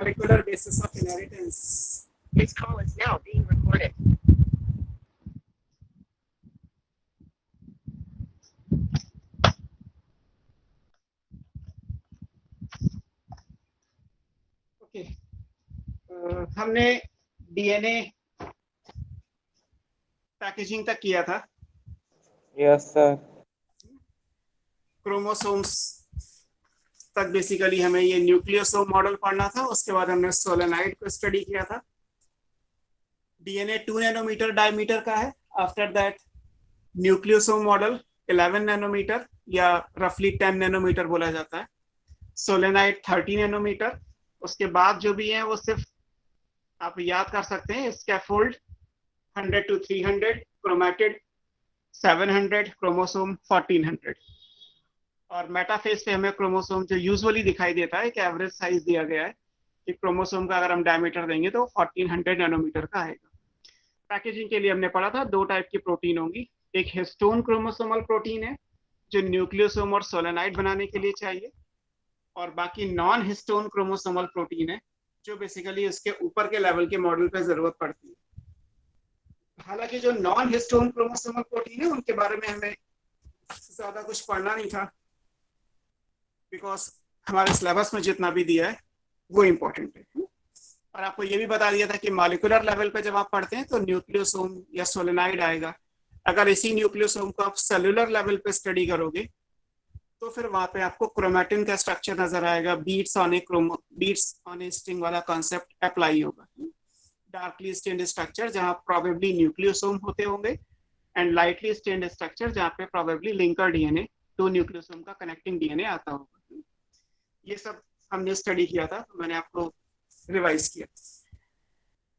molecular basis of inheritance. This call is now being recorded. Okay. हमने DNA packaging तक किया था. Yes sir. Chromosomes तक basically हमें ये न्यूक्लियोसोम मॉडल पढ़ना था. उसके बाद हमने सोलेनाइड को स्टडी किया था. डीएनए 2 नैनोमीटर डायमीटर का है. After that nucleosome model 11 nanometre या रफली 10 नैनोमीटर बोला जाता है. Solenoid 30 nanometre. उसके बाद जो भी है वो सिर्फ आप याद कर सकते हैं. Scaffold 100 to 300, chromatid 700, chromosome 1400. और मेटाफेज पे हमें क्रोमोसोम जो यूजुअली दिखाई देता है कि एवरेज साइज दिया गया है कि क्रोमोसोम का अगर हम डायमीटर देंगे तो 1400 नैनोमीटर का आएगा. पैकेजिंग के लिए हमने पढ़ा था 2 टाइप की प्रोटीन होंगी. एक हिस्टोन क्रोमोसोमल प्रोटीन है जो न्यूक्लियोसोम और सोलेनाइड बनाने के लिए चाहिए, और बाकी नॉन हिस्टोन क्रोमोसोमल प्रोटीन है जो बेसिकली उसके ऊपर के लेवल के मॉडल पे जरूरत पड़ती है. हालांकि जो नॉन हिस्टोन क्रोमोसोमल प्रोटीन है उनके बारे में हमें ज्यादा कुछ पढ़ना नहीं था, बिकॉज हमारे सिलेबस में जितना भी दिया है वो इम्पोर्टेंट है. और आपको ये भी बता दिया था कि मॉलिक्यूलर लेवल पे जब आप पढ़ते हैं तो न्यूक्लियोसोम या सोलेनाइड आएगा. अगर इसी न्यूक्लियोसोम को आप सेलुलर लेवल पे स्टडी करोगे तो फिर वहां पे आपको क्रोमैटिन का स्ट्रक्चर नजर आएगा. बीट्स ऑन ए स्ट्रिंग वाला कॉन्सेप्ट अप्लाई होगा. डार्कली स्टेन्ड स्ट्रक्चर जहां प्रोबेबली न्यूक्लियोसोम होते होंगे, एंड लाइटली स्टेन्ड स्ट्रक्चर जहां पे प्रोबेबली लिंकर डीएनए, 2 न्यूक्लियोसोम का कनेक्टिंग डीएनए आता होगा. ये सब हमने स्टडी किया था, तो मैंने आपको रिवाइज किया.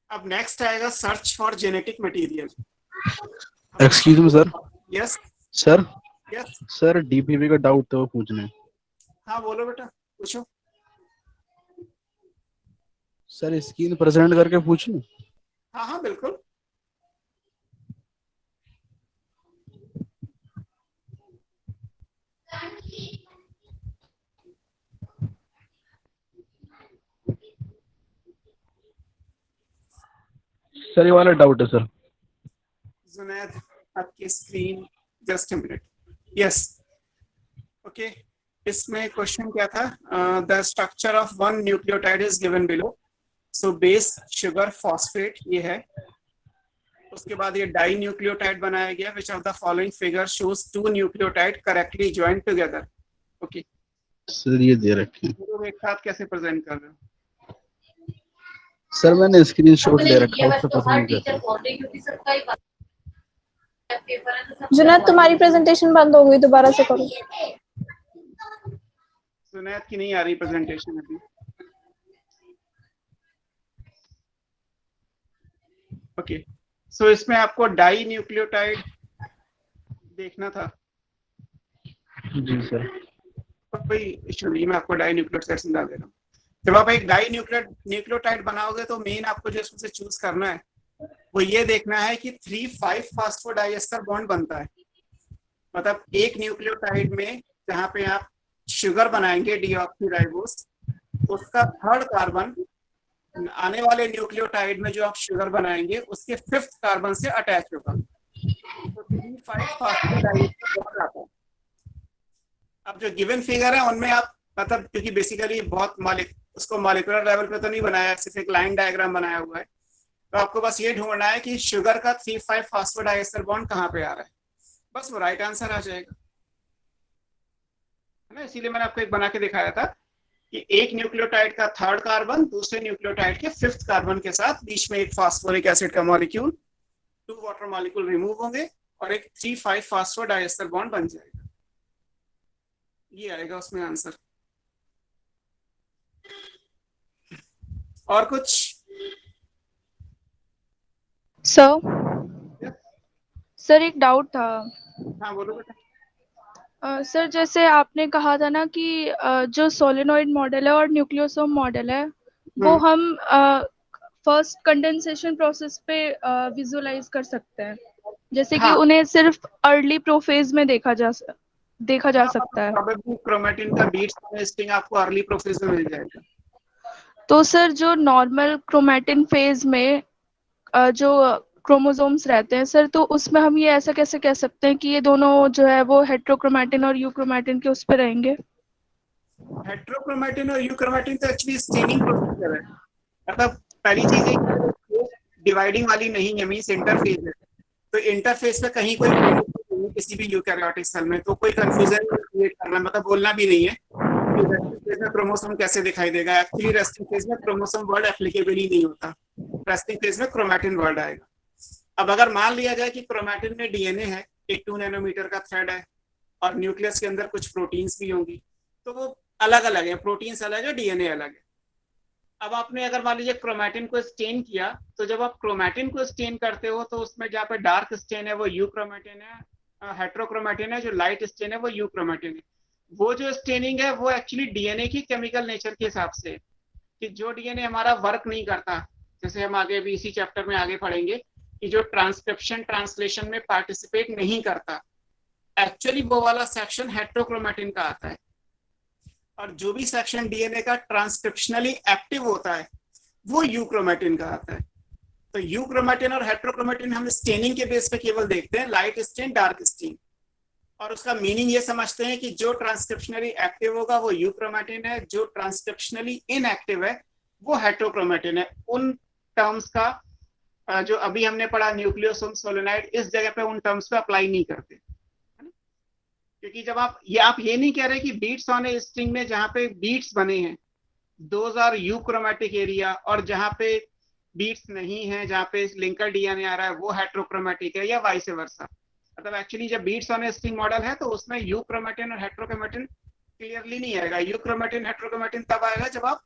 अब नेक्स्ट आएगा search for genetic material. Excuse me sir. Yes sir. Yes sir DPV का डाउट तो पूछने. हाँ बोलो बेटा, पूछो. सर स्क्रीन प्रेजेंट करके पूछूं? हाँ हाँ बिल्कुल. सर ये वाला डाउट है सर. जुनैद आपकी screen just a minute. Yes okay. इसमें क्वेश्चन क्या था? The structure of one nucleotide is given below. So base sugar phosphate ये है. उसके बाद ये डाई न्यूक्लियोटाइड बनाया गया. Which of the following figure shows 2 nucleotide correctly joint together. Okay sir ये दे रखे हैं. तो एक साथ कैसे प्रेजेंट कर रहे हो? सर मैंने स्क्रीनशॉट ले रखा है, उससे पसंद करता. जुनैद तुम्हारी प्रेजेंटेशन बंद हो गई, दोबारा से करो. जुनैद की नहीं आ रही प्रेजेंटेशन अभी. ओके सो इसमें आपको डाई न्यूक्लियोटाइड देखना था. जी सर. कोई इशू नहीं, मैं आपको डाई न्यूक्लियोटाइड समझा दे रहा हूँ. जब आप एक डाई न्यूक्लियोटाइड बनाओगे तो मेन आपको जो इसमें से चूज करना है वो ये देखना है कि 3,5 फास्फोडाइएस्टर बॉन्ड बनता है. मतलब एक न्यूक्लियोटाइड में जहाँ पे आप शुगर बनाएंगे डीऑक्सीराइबोस, उसका 3rd कार्बन आने वाले न्यूक्लियोटाइड में जो आप शुगर बनाएंगे उसके 5th कार्बन से अटैच होगा. तो 3,5 फास्फोडाइएस्टर बॉन्ड आता है. अब जो गिवन फिगर है उनमें आप मतलब क्योंकि बेसिकली बहुत उसको मॉलिक्यूलर लेवल पे तो नहीं बनाया, सिर्फ एक लाइन डायग्राम बनाया हुआ है, तो आपको बस ये ढूंढना है कि शुगर का 3,5 फास्फोडाइएस्टर बॉन्ड कहाँ पे आ रहा है. बस वो राइट आंसर आ जाएगा, है ना. इसीलिए मैंने आपको एक बना के दिखाया था कि एक न्यूक्लियोटाइड का 3rd कार्बन दूसरे न्यूक्लियोटाइड के 5th कार्बन के साथ बीच में एक फास्फोरिक एसिड का मॉलिक्यूल, 2 वाटर मॉलिक्यूल रिमूव होंगे और एक 3,5 फास्फोडाइएस्टर बॉन्ड बन जाएगा. ये आएगा उसमें आंसर. और कुछ? सर एक डाउट था. हाँ बोलो बेटा. सर जैसे आपने कहा था ना कि जो सोलेनॉइड मॉडल है और न्यूक्लियोसोम मॉडल है वो हम फर्स्ट कंडेंसेशन प्रोसेस पे विजुलाइज कर सकते हैं, जैसे कि उन्हें सिर्फ अर्ली प्रोफेज में देखा जा सकता है. क्रोमैटिन का बीट्स स्ट्रिंग आपको अर्ली प्रोफेज में मिल जाएगा. तो सर जो नॉर्मल क्रोमैटिन फेज में जो क्रोमोसोम्स रहते हैं सर, तो उसमें हम ये ऐसा कैसे कह सकते हैं कि ये दोनों जो है वो हेट्रोक्रोमैटिन और यूक्रोमैटिन के उस पे रहेंगे? हेट्रोक्रोमैटिन और यूक्रोमैटिन तो एक्चुअली स्टेनिंग प्रोसीजर है। मतलब पहली चीज एक डिवाइडिंग वाली नहीं है, मींस इंटरफेस है। तो इंटरफेस पे कहीं कोई नहीं है किसी भी यूकैरियोटिक सेल में, तो कोई कंफ्यूजन क्रिएट करना मतलब बोलना भी नहीं है कि रेस्टिंग फेज में क्रोमोसोम कैसे दिखाई देगा। एक्चुअली रेस्टिंग फेज में क्रोमोसोम वर्ड एप्लीकेबल ही नहीं होता, रेस्टिंग फेज में क्रोमैटिन वर्ड आएगा। अब अगर मान लिया जाए कि क्रोमैटिन में डीएनए है, एक 2 नैनोमीटर का थ्रेड है और न्यूक्लियस के अंदर कुछ प्रोटीन्स भी होंगी, तो वो अलग अलग है, प्रोटीन्स अलग है, डीएनए अलग है। अब आपने अगर मान लीजिए क्रोमैटिन को स्टेन किया, तो जब आप क्रोमैटिन को स्टेन करते हो तो उसमें जहाँ पे डार्क स्टेन है वो यू क्रोमैटिन है, हेट्रोक्रोमैटिन है, जो लाइट स्टेन है वो यू क्रोमैटिन है। वो जो स्टेनिंग है वो एक्चुअली डीएनए की केमिकल नेचर के हिसाब से, कि जो डीएनए हमारा वर्क नहीं करता, जैसे हम आगे भी इसी चैप्टर में आगे पढ़ेंगे कि जो ट्रांसक्रिप्शन ट्रांसलेशन में पार्टिसिपेट नहीं करता, एक्चुअली वो वाला सेक्शन हेट्रोक्रोमैटिन का आता है। और जो भी सेक्शन डीएनए का ट्रांसक्रिप्शनली एक्टिव होता है वो यूक्रोमैटिन का आता है। तो यूक्रोमैटिन और हेट्रोक्रोमैटिन हम स्टेनिंग के बेस पे केवल देखते हैं, लाइट स्टेन, डार्क स्टेन, और उसका मीनिंग ये समझते हैं कि जो ट्रांसक्रिप्शनली एक्टिव होगा वो यूक्रोमैटिन है, जो ट्रांसक्रिप्शनली इनएक्टिव है वो हेट्रोक्रोमैटिन है। उन टर्म्स का जो अभी हमने पढ़ा न्यूक्लियोसोम सोलेनॉइड, इस जगह पे उन टर्म्स पे अप्लाई नहीं करते, क्योंकि जब आप ये नहीं कह रहे कि बीट्स ऑन ए स्ट्रिंग में जहां पे बीट्स बने हैं दोज आर यूक्रोमैटिक एरिया, और जहां पे बीट्स नहीं है, जहां पे लिंकर डीएनए आ रहा है वो हेट्रोक्रोमैटिक है, या वाइस वर्सा। मतलब एक्चुअली जब beads on a string model है तो उसमें यूक्रोमैटिन और हेट्रोक्रोमैटिन क्लियरली नहीं आएगा। यूक्रोमैटिन हेट्रोक्रोमैटिन तब आएगा जब आप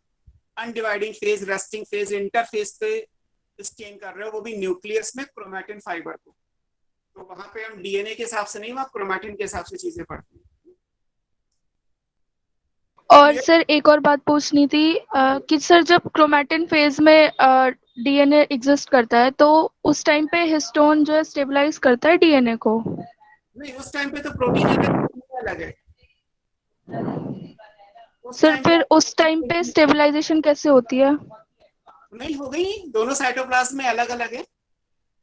अनडिवाइडिंग फेज, रेस्टिंग फेज, इंटरफेस पे स्टेन कर रहे हो, वो भी न्यूक्लियस में क्रोमैटिन फाइबर को। तो वहां पे हम डीएनए के हिसाब से नहीं, वहां क्रोमैटिन के हिसाब से चीजें पढ़ते हैं। और सर एक और बात पूछनी थी कि सर जब क्रोमैटिन फेज में डीएनए एग्जिस्ट करता है तो उस टाइम पे हिस्टोन जो है स्टेबलाइज करता है डीएनए को? नहीं, उस टाइम पे तो प्रोटीन अलग है। उस सर टाइम फिर उस टाइम पे पे स्टेबलाइजेशन कैसे होती है? नहीं हो गई, दोनों साइटोप्लाज्म में अलग अलग है।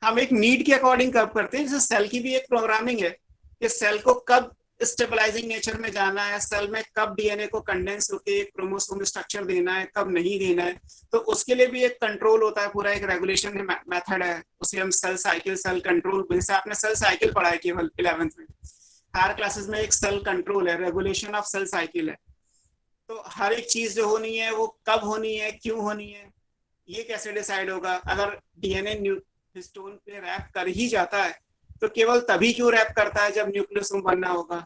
हम एक नीड के अकॉर्डिंग कब करते हैं, जैसे सेल की भी एक प्रोग्रामिंग है कि सेल को कब स्टेबलाइजिंग नेचर में जाना है, सेल में कब डीएनए को कंडेंस होकर क्रोमोसोम स्ट्रक्चर देना है, कब नहीं देना है। तो उसके लिए भी एक कंट्रोल होता है, पूरा एक रेगुलेशन मेथड है, उसे हम सेल साइकिल, सेल कंट्रोल, जैसे आपने सेल साइकिल पढ़ा है केवल 11th में, हायर क्लासेस में एक सेल कंट्रोल है, रेगुलेशन ऑफ सेल साइकिल है। तो हर एक चीज जो होनी है वो कब होनी है, क्यों होनी है, ये कैसे डिसाइड होगा। अगर डीएनए हिस्टोन पे रैप कर ही जाता है तो केवल तभी क्यों रैप करता है जब न्यूक्लियोसोम बनना होगा।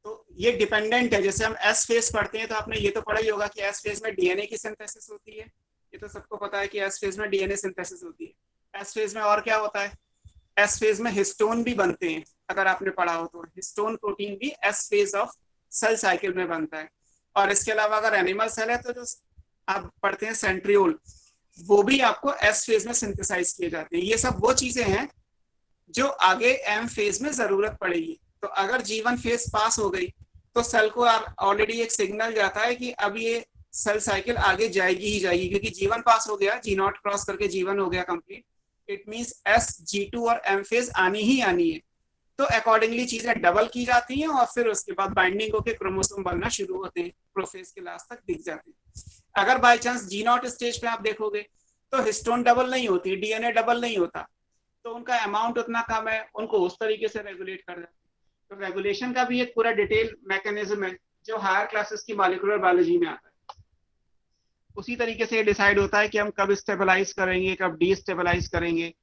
तो ये डिपेंडेंट है। जैसे हम एस फेज पढ़ते हैं तो आपने ये तो पढ़ा ही होगा कि एस फेज में डीएनए की सिंथेसिस होती है, ये तो सबको पता है कि एस फेज में डीएनए सिंथेसिस होती है। एस फेज में और क्या होता है, एस फेज में हिस्टोन भी बनते हैं, अगर आपने पढ़ा हो तो हिस्टोन प्रोटीन भी S phase of cell cycle में बनता है। और इसके अलावा अगर एनिमल सेल है तो जो आप पढ़ते हैं सेंट्रियोल, वो भी आपको एस फेज में सिंथेसाइज किए जाते हैं। ये सब वो चीजें हैं जो आगे एम फेज में जरूरत पड़ेगी। तो अगर G1 फेज पास हो गई तो सेल को ऑलरेडी एक सिग्नल जाता है कि अब ये सेल साइकिल आगे जाएगी ही जाएगी, क्योंकि G1 पास हो गया, G0 क्रॉस करके G1 हो गया complete, it means S, G2 और M फेज आनी ही आनी है। तो अकॉर्डिंगली चीजें डबल की जाती हैं और फिर उसके बाद बाइंडिंग होकर क्रोमोसोम बनना शुरू होते हैं, प्रोफेज के लास्ट तक दिख जाते हैं। अगर बाई चांस G0 स्टेज पे आप देखोगे तो हिस्टोन डबल नहीं होती, डीएनए डबल नहीं होता, तो उनका अमाउंट उतना कम है, उनको उस तरीके से रेगुलेट कर देते हैं। तो रेगुलेशन का भी एक पूरा डिटेल मैकेनिज्म है जो हायर क्लासेस की मॉलिक्यूलर बायोलॉजी में आता है। उसी तरीके से डिसाइड होता है कि हम कब स्टेबलाइज करेंगे, कब डीस्टेबलाइज करेंगे,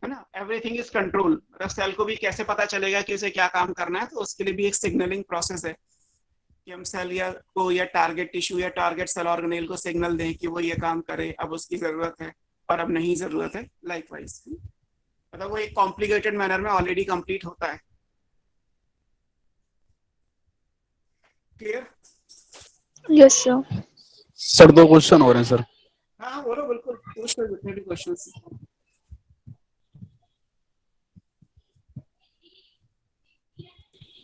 है ना। Everything is control. मतलब सेल को भी कैसे पता चलेगा कि उसे क्या काम करना है, तो उसके लिए भी एक सिग्नलिंग प्रोसेस है कि हम सेल या टारगेट टिश्यू या टारगेट सेल ऑर्गेनेल को सिग्नल दें कि वो ये काम करे, अब उसकी जरूरत है और अब नहीं जरूरत है, लाइकवाइज। मतलब वो एक कॉम्प्लिकेटेड मैनर में ऑलरेडी कंप्लीट होता है। Clear? Yes sir. Sir 2 question हो रहे हैं सर। हाँ बोलो, बिल्कुल पूछ लो जितने भी क्वेश्चन।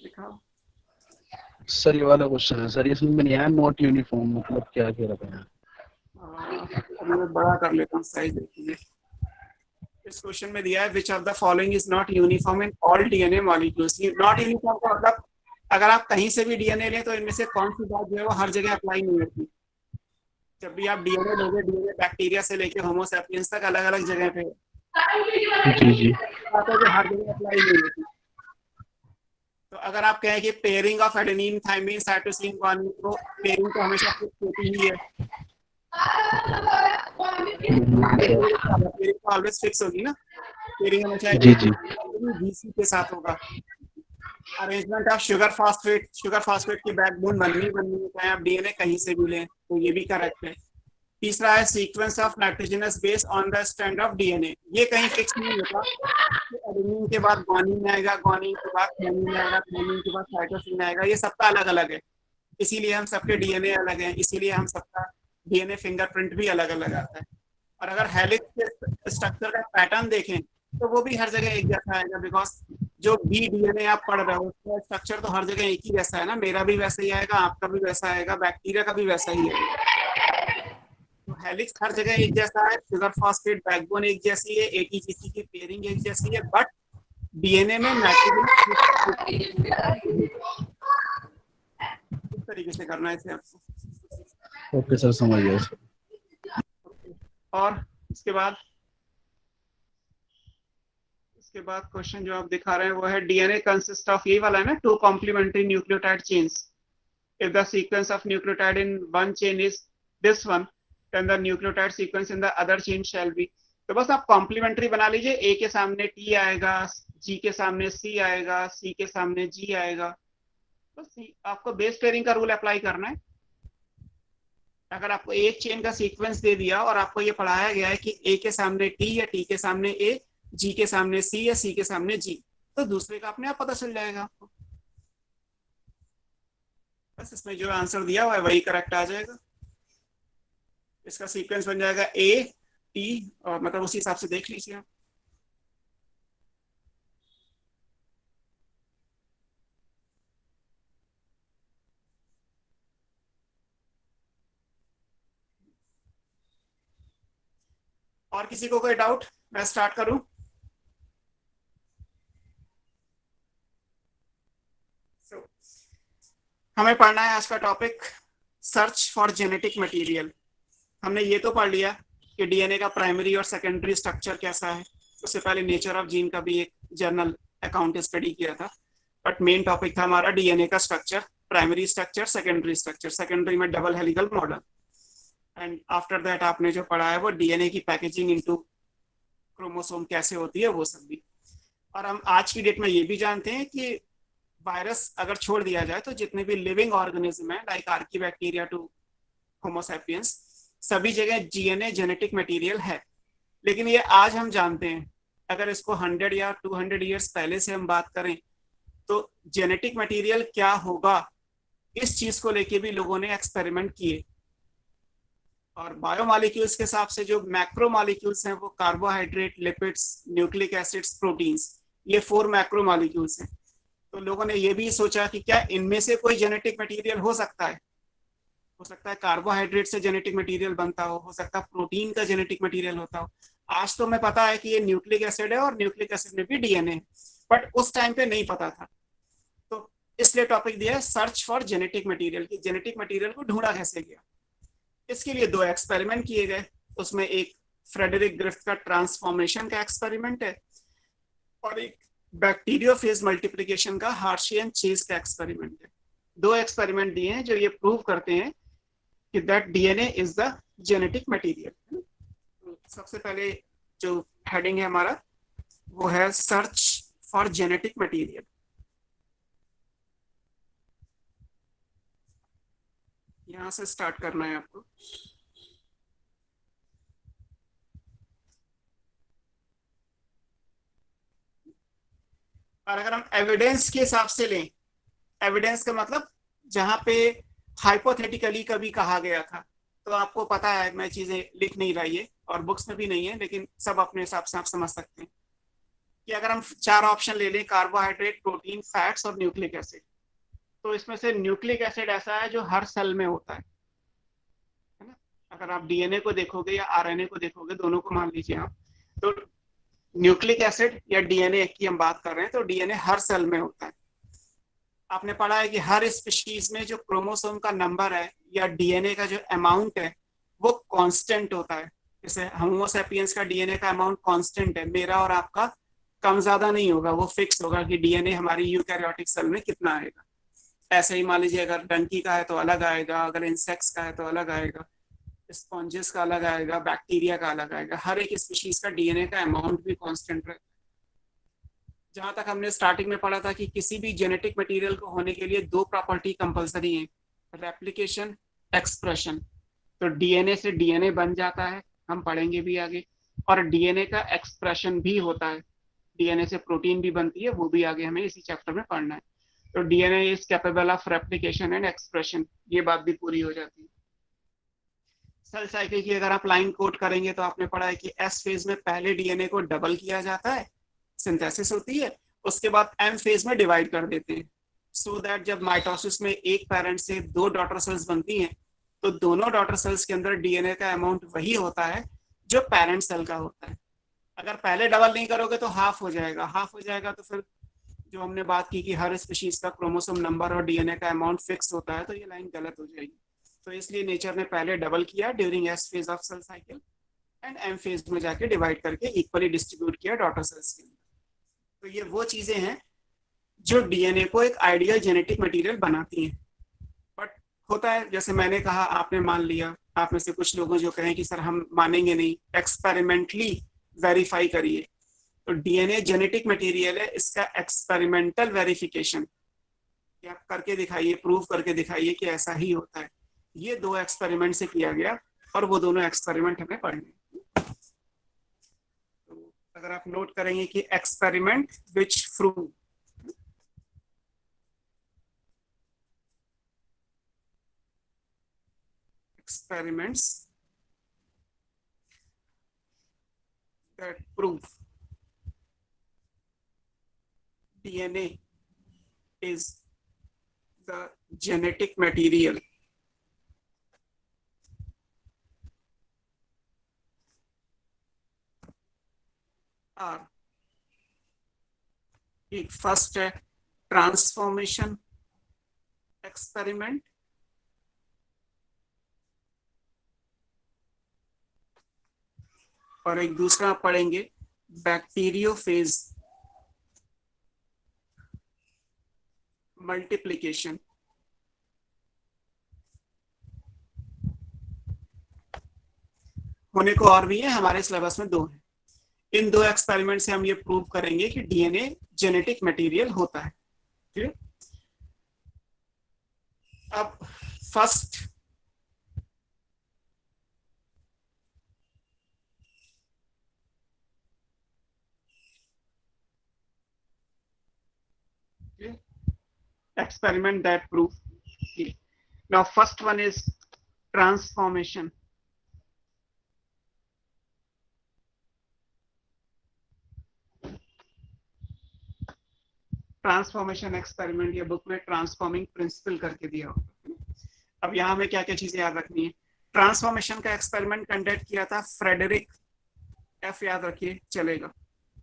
दिखाओ सर ये वाला क्वेश्चन है सर, इसमें नहीं आया नॉट यूनिफॉर्म मतलब क्या कह रहे हैं? अभी मैं बड़ा कर लेता हूँ साइज देखिए। इस क्वेश्चन में दिया है which of the following is not uniform in all DNA molecules. Not uniform का मतलब अगर आप कहीं से भी डीएनए लें तो इनमें से कौन सी बात जो है वो हर जगह अप्लाई नहीं होती। जब भी आप डीएनए लोगे, डीएनए बैक्टीरिया से लेके होमो सैपियंस तक अलग अलग जगह पे जी बात है जो हर जगह अप्लाई नहीं होती। तो अगर आप कहें कि pairing of adenine thymine cytosine guanine, तो पेयरिंग तो हमेशा फिक्स होती ही है, पेयरिंग तो ऑलवेज फिक्स होगी ना। पेयरिंग हमेशा जी बीसी के साथ होगा। अरेंजमेंट ऑफ शुगर फास्फेट की बैकबोन बननी है, चाहे आप डीएनए कहीं से भी लें, तो ये भी करेक्ट है। तीसरा है sequence of nitrogenous base on the strand of DNA. ये कहीं फिक्स नहीं होता, एडेनिन के बाद ग्वानिन आएगा, ग्वानिन के बाद थाइमिन आएगा, थाइमिन के बाद साइटोसिन आएगा, ये सबका अलग अलग है। इसीलिए हम सबके डीएनए अलग हैं, इसीलिए हम सबका डीएनए फिंगरप्रिंट भी अलग अलग आता है। और अगर हेलिक्स के स्ट्रक्चर का पैटर्न देखें तो वो भी हर जगह एक जैसा आएगा, बिकॉज जो बी डीएनए आप पढ़ रहे हो उसका स्ट्रक्चर तो हर जगह एक ही जैसा है ना। मेरा भी वैसा ही आएगा, आपका भी वैसा आएगा, बैक्टीरिया का भी वैसा ही आएगा। तो हेलिक्स हर जगह एक जैसा है, शुगर फॉस्फेट बैकबोन एक जैसी है, एटीजीसी की पेयरिंग एक जैसी है, बट डीएनए में नाइट्रोजन किस तरीके से करना है इसे आपको। ओके सर, समझ गया सर। और इसके बाद क्वेश्चन जो आप दिखा रहे हैं वो है डीएनए कंसिस्ट ऑफ, यही वाला है ना, 2 complementary nucleotide chains. If the sequence of nucleotide in one chain is this one, then the nucleotide sequence in the other chain shall be. तो बस आप कॉम्प्लीमेंट्री बना लीजिए, ए के सामने टी आएगा, जी के सामने सी आएगा, सी के सामने जी आएगा। बस आपको बेस पेयरिंग का रूल अप्लाई करना है। अगर आपको एक चेन का सीक्वेंस दे दिया और आपको ये पढ़ाया गया है कि ए के सामने टी या टी के सामने ए, जी के सामने सी या सी के सामने जी, तो दूसरे का अपने आप पता चल जाएगा आपको। बस इसमें जो आंसर दिया हुआ है वही करेक्ट आ जाएगा। इसका सीक्वेंस बन जाएगा ए टी, और मतलब उसी हिसाब से देख लीजिए आप। और किसी को कोई डाउट? मैं स्टार्ट करूं? हमें पढ़ना है आज का topic search for genetic material. हमने ये तो पढ़ लिया कि डीएनए का प्राइमरी और सेकेंडरी स्ट्रक्चर कैसा है। उससे पहले नेचर ऑफ जीन का भी एक जर्नल अकाउंट स्टडी किया था, बट मेन टॉपिक था हमारा डीएनए का structure, primary structure, secondary structure, secondary में double helical model. And after that आपने जो पढ़ा है वो डीएनए की पैकेजिंग इनटू क्रोमोसोम कैसे होती है, वो सब भी। और हम आज की डेट में ये भी जानते हैं कि वायरस अगर छोड़ दिया जाए तो जितने भी लिविंग ऑर्गेनिज्म है, like archaebacteria to homo sapiens, सभी जगह डीएनए जेनेटिक मटेरियल है। लेकिन ये आज हम जानते हैं, अगर इसको 100 या 200 ईयर्स पहले से हम बात करें तो जेनेटिक मटेरियल क्या होगा, इस चीज को लेके भी लोगों ने एक्सपेरिमेंट किए। और बायोमॉलिक्यूल्स के हिसाब से जो मैक्रोमॉलिक्यूल्स हैं वो carbohydrate, lipids, nucleic acids, proteins, ये 4 मैक्रोमॉलिक्यूल्स हैं। तो लोगों ने ये भी सोचा कि क्या इनमें से कोई जेनेटिक मटेरियल हो सकता है। हो सकता है कार्बोहाइड्रेट से जेनेटिक मटेरियल बनता हो सकता है प्रोटीन का जेनेटिक मटेरियल होता हो। आज तो हमें पता है कि ये न्यूक्लिक एसिड है और न्यूक्लिक एसिड में भी डीएनए है, बट उस टाइम पे नहीं पता था। तो इसलिए टॉपिक दिया है सर्च फॉर जेनेटिक मटेरियल, कि जेनेटिक मटेरियल को ढूंढा कैसे गया। इसके लिए 2 एक्सपेरिमेंट किए गए। उसमें एक फ्रेडरिक ग्रिफ्थ का ट्रांसफॉर्मेशन का एक्सपेरिमेंट है और एक बैक्टीरियोफेज मल्टीप्लिकेशन का हार्शी एंड चेज का एक्सपेरिमेंट है। 2 एक्सपेरिमेंट दिए हैं जो ये प्रूव करते हैं कि that DNA is the genetic material. सबसे पहले जो हेडिंग है हमारा वो है सर्च फॉर जेनेटिक मटेरियल। यहां से स्टार्ट करना है आपको। और अगर हम एविडेंस के हिसाब से लें, एविडेंस का मतलब जहां पे हाइपोथेटिकली कभी कहा गया था, तो आपको पता है, मैं चीजें लिख नहीं रही है और बुक्स में भी नहीं है, लेकिन सब अपने हिसाब से आप समझ सकते हैं कि अगर हम 4 ऑप्शन ले लें, कार्बोहाइड्रेट, प्रोटीन, फैट्स और न्यूक्लिक एसिड, तो इसमें से न्यूक्लिक एसिड ऐसा है जो हर सेल में होता है ना। अगर आप डीएनए को देखोगे या आरएनए को देखोगे, दोनों को मान लीजिए आप, तो न्यूक्लिक एसिड या डीएनए की हम बात कर रहे हैं, तो डीएनए हर सेल में होता है। आपने पढ़ा है कि हर स्पीशीज में जो क्रोमोसोम का नंबर है या डीएनए का जो अमाउंट है वो कांस्टेंट होता है। जैसे होमो सैपियंस का डीएनए का अमाउंट कांस्टेंट है, मेरा और आपका कम ज्यादा नहीं होगा, वो फिक्स होगा कि डीएनए हमारी यूकैरियोटिक सेल में कितना आएगा। ऐसे ही मान लीजिए अगर डंकी का है तो अलग आएगा, अगर इंसेक्ट्स का है तो अलग आएगा, स्पॉन्जेस का अलग आएगा, बैक्टीरिया का अलग आएगा। हर एक स्पीशीज का डीएनए का अमाउंट भी कांस्टेंट रहता है। जहां तक हमने स्टार्टिंग में पढ़ा था कि किसी भी जेनेटिक मटेरियल को होने के लिए दो प्रॉपर्टी कंपलसरी है, रेप्लिकेशन, एक्सप्रेशन। तो डीएनए से डीएनए बन जाता है, हम पढ़ेंगे भी आगे, और डीएनए का एक्सप्रेशन भी होता है, डीएनए से प्रोटीन भी बनती है, वो भी आगे हमें इसी चैप्टर में पढ़ना है। तो DNA is capable of replication and expression, ये बात भी पूरी हो जाती है। सेल साइकिल की अगर आप लाइन कोट करेंगे तो आपने पढ़ा है कि एस फेज में पहले डीएनए को डबल किया जाता है, सिंथेसिस होती है, उसके बाद एम फेज में डिवाइड कर देते हैं, सो दैट जब माइटोसिस में एक पेरेंट से दो डॉटर सेल्स बनती हैं तो दोनों डॉटर सेल्स के अंदर डीएनए का अमाउंट वही होता है जो पेरेंट सेल का होता है। अगर पहले डबल नहीं करोगे तो हाफ हो जाएगा, हाफ हो जाएगा तो फिर जो हमने बात की कि हर स्पीशीज का क्रोमोसोम नंबर और डीएनए का अमाउंट फिक्स होता है, तो ये लाइन गलत हो जाएगी। तो इसलिए नेचर ने पहले डबल किया during S phase of cell cycle and M phase में जाके डिवाइड करके इक्वली डिस्ट्रीब्यूट किया डॉटर सेल्स के अंदर। तो ये वो चीजें हैं जो डीएनए को एक आइडियल जेनेटिक मटेरियल बनाती हैं। बट होता है, जैसे मैंने कहा, आपने मान लिया, आप में से कुछ लोगों जो कहें कि सर हम मानेंगे नहीं, एक्सपेरिमेंटली वेरीफाई करिए। तो डीएनए जेनेटिक मटेरियल है, इसका एक्सपेरिमेंटल वेरिफिकेशन आप करके दिखाइए, प्रूव करके दिखाइए कि ऐसा ही होता है। ये दो एक्सपेरिमेंट से किया गया और वो दोनों एक्सपेरिमेंट हमें पढ़ने। तो अगर आप नोट करेंगे कि experiment which prove, experiments that prove DNA is the genetic material are एक फर्स्ट है ट्रांसफॉर्मेशन एक्सपेरिमेंट, और एक दूसरा पढ़ेंगे बैक्टीरियोफेज मल्टीप्लिकेशन। होने को और भी है, हमारे सिलेबस में दो है। इन दो एक्सपेरिमेंट से हम ये प्रूव करेंगे कि डीएनए जेनेटिक मटेरियल होता है। ठीक है, अब first experiment that prove. Now first one is transformation. Transformation experiment ये बुक में ट्रांसफॉर्मिंग प्रिंसिपल करके दिया होगा। अब यहाँ में क्या क्या चीजें याद रखनी है। ट्रांसफॉर्मेशन का एक्सपेरिमेंट कंडक्ट किया था फ्रेडरिक, एफ याद रखिए चलेगा,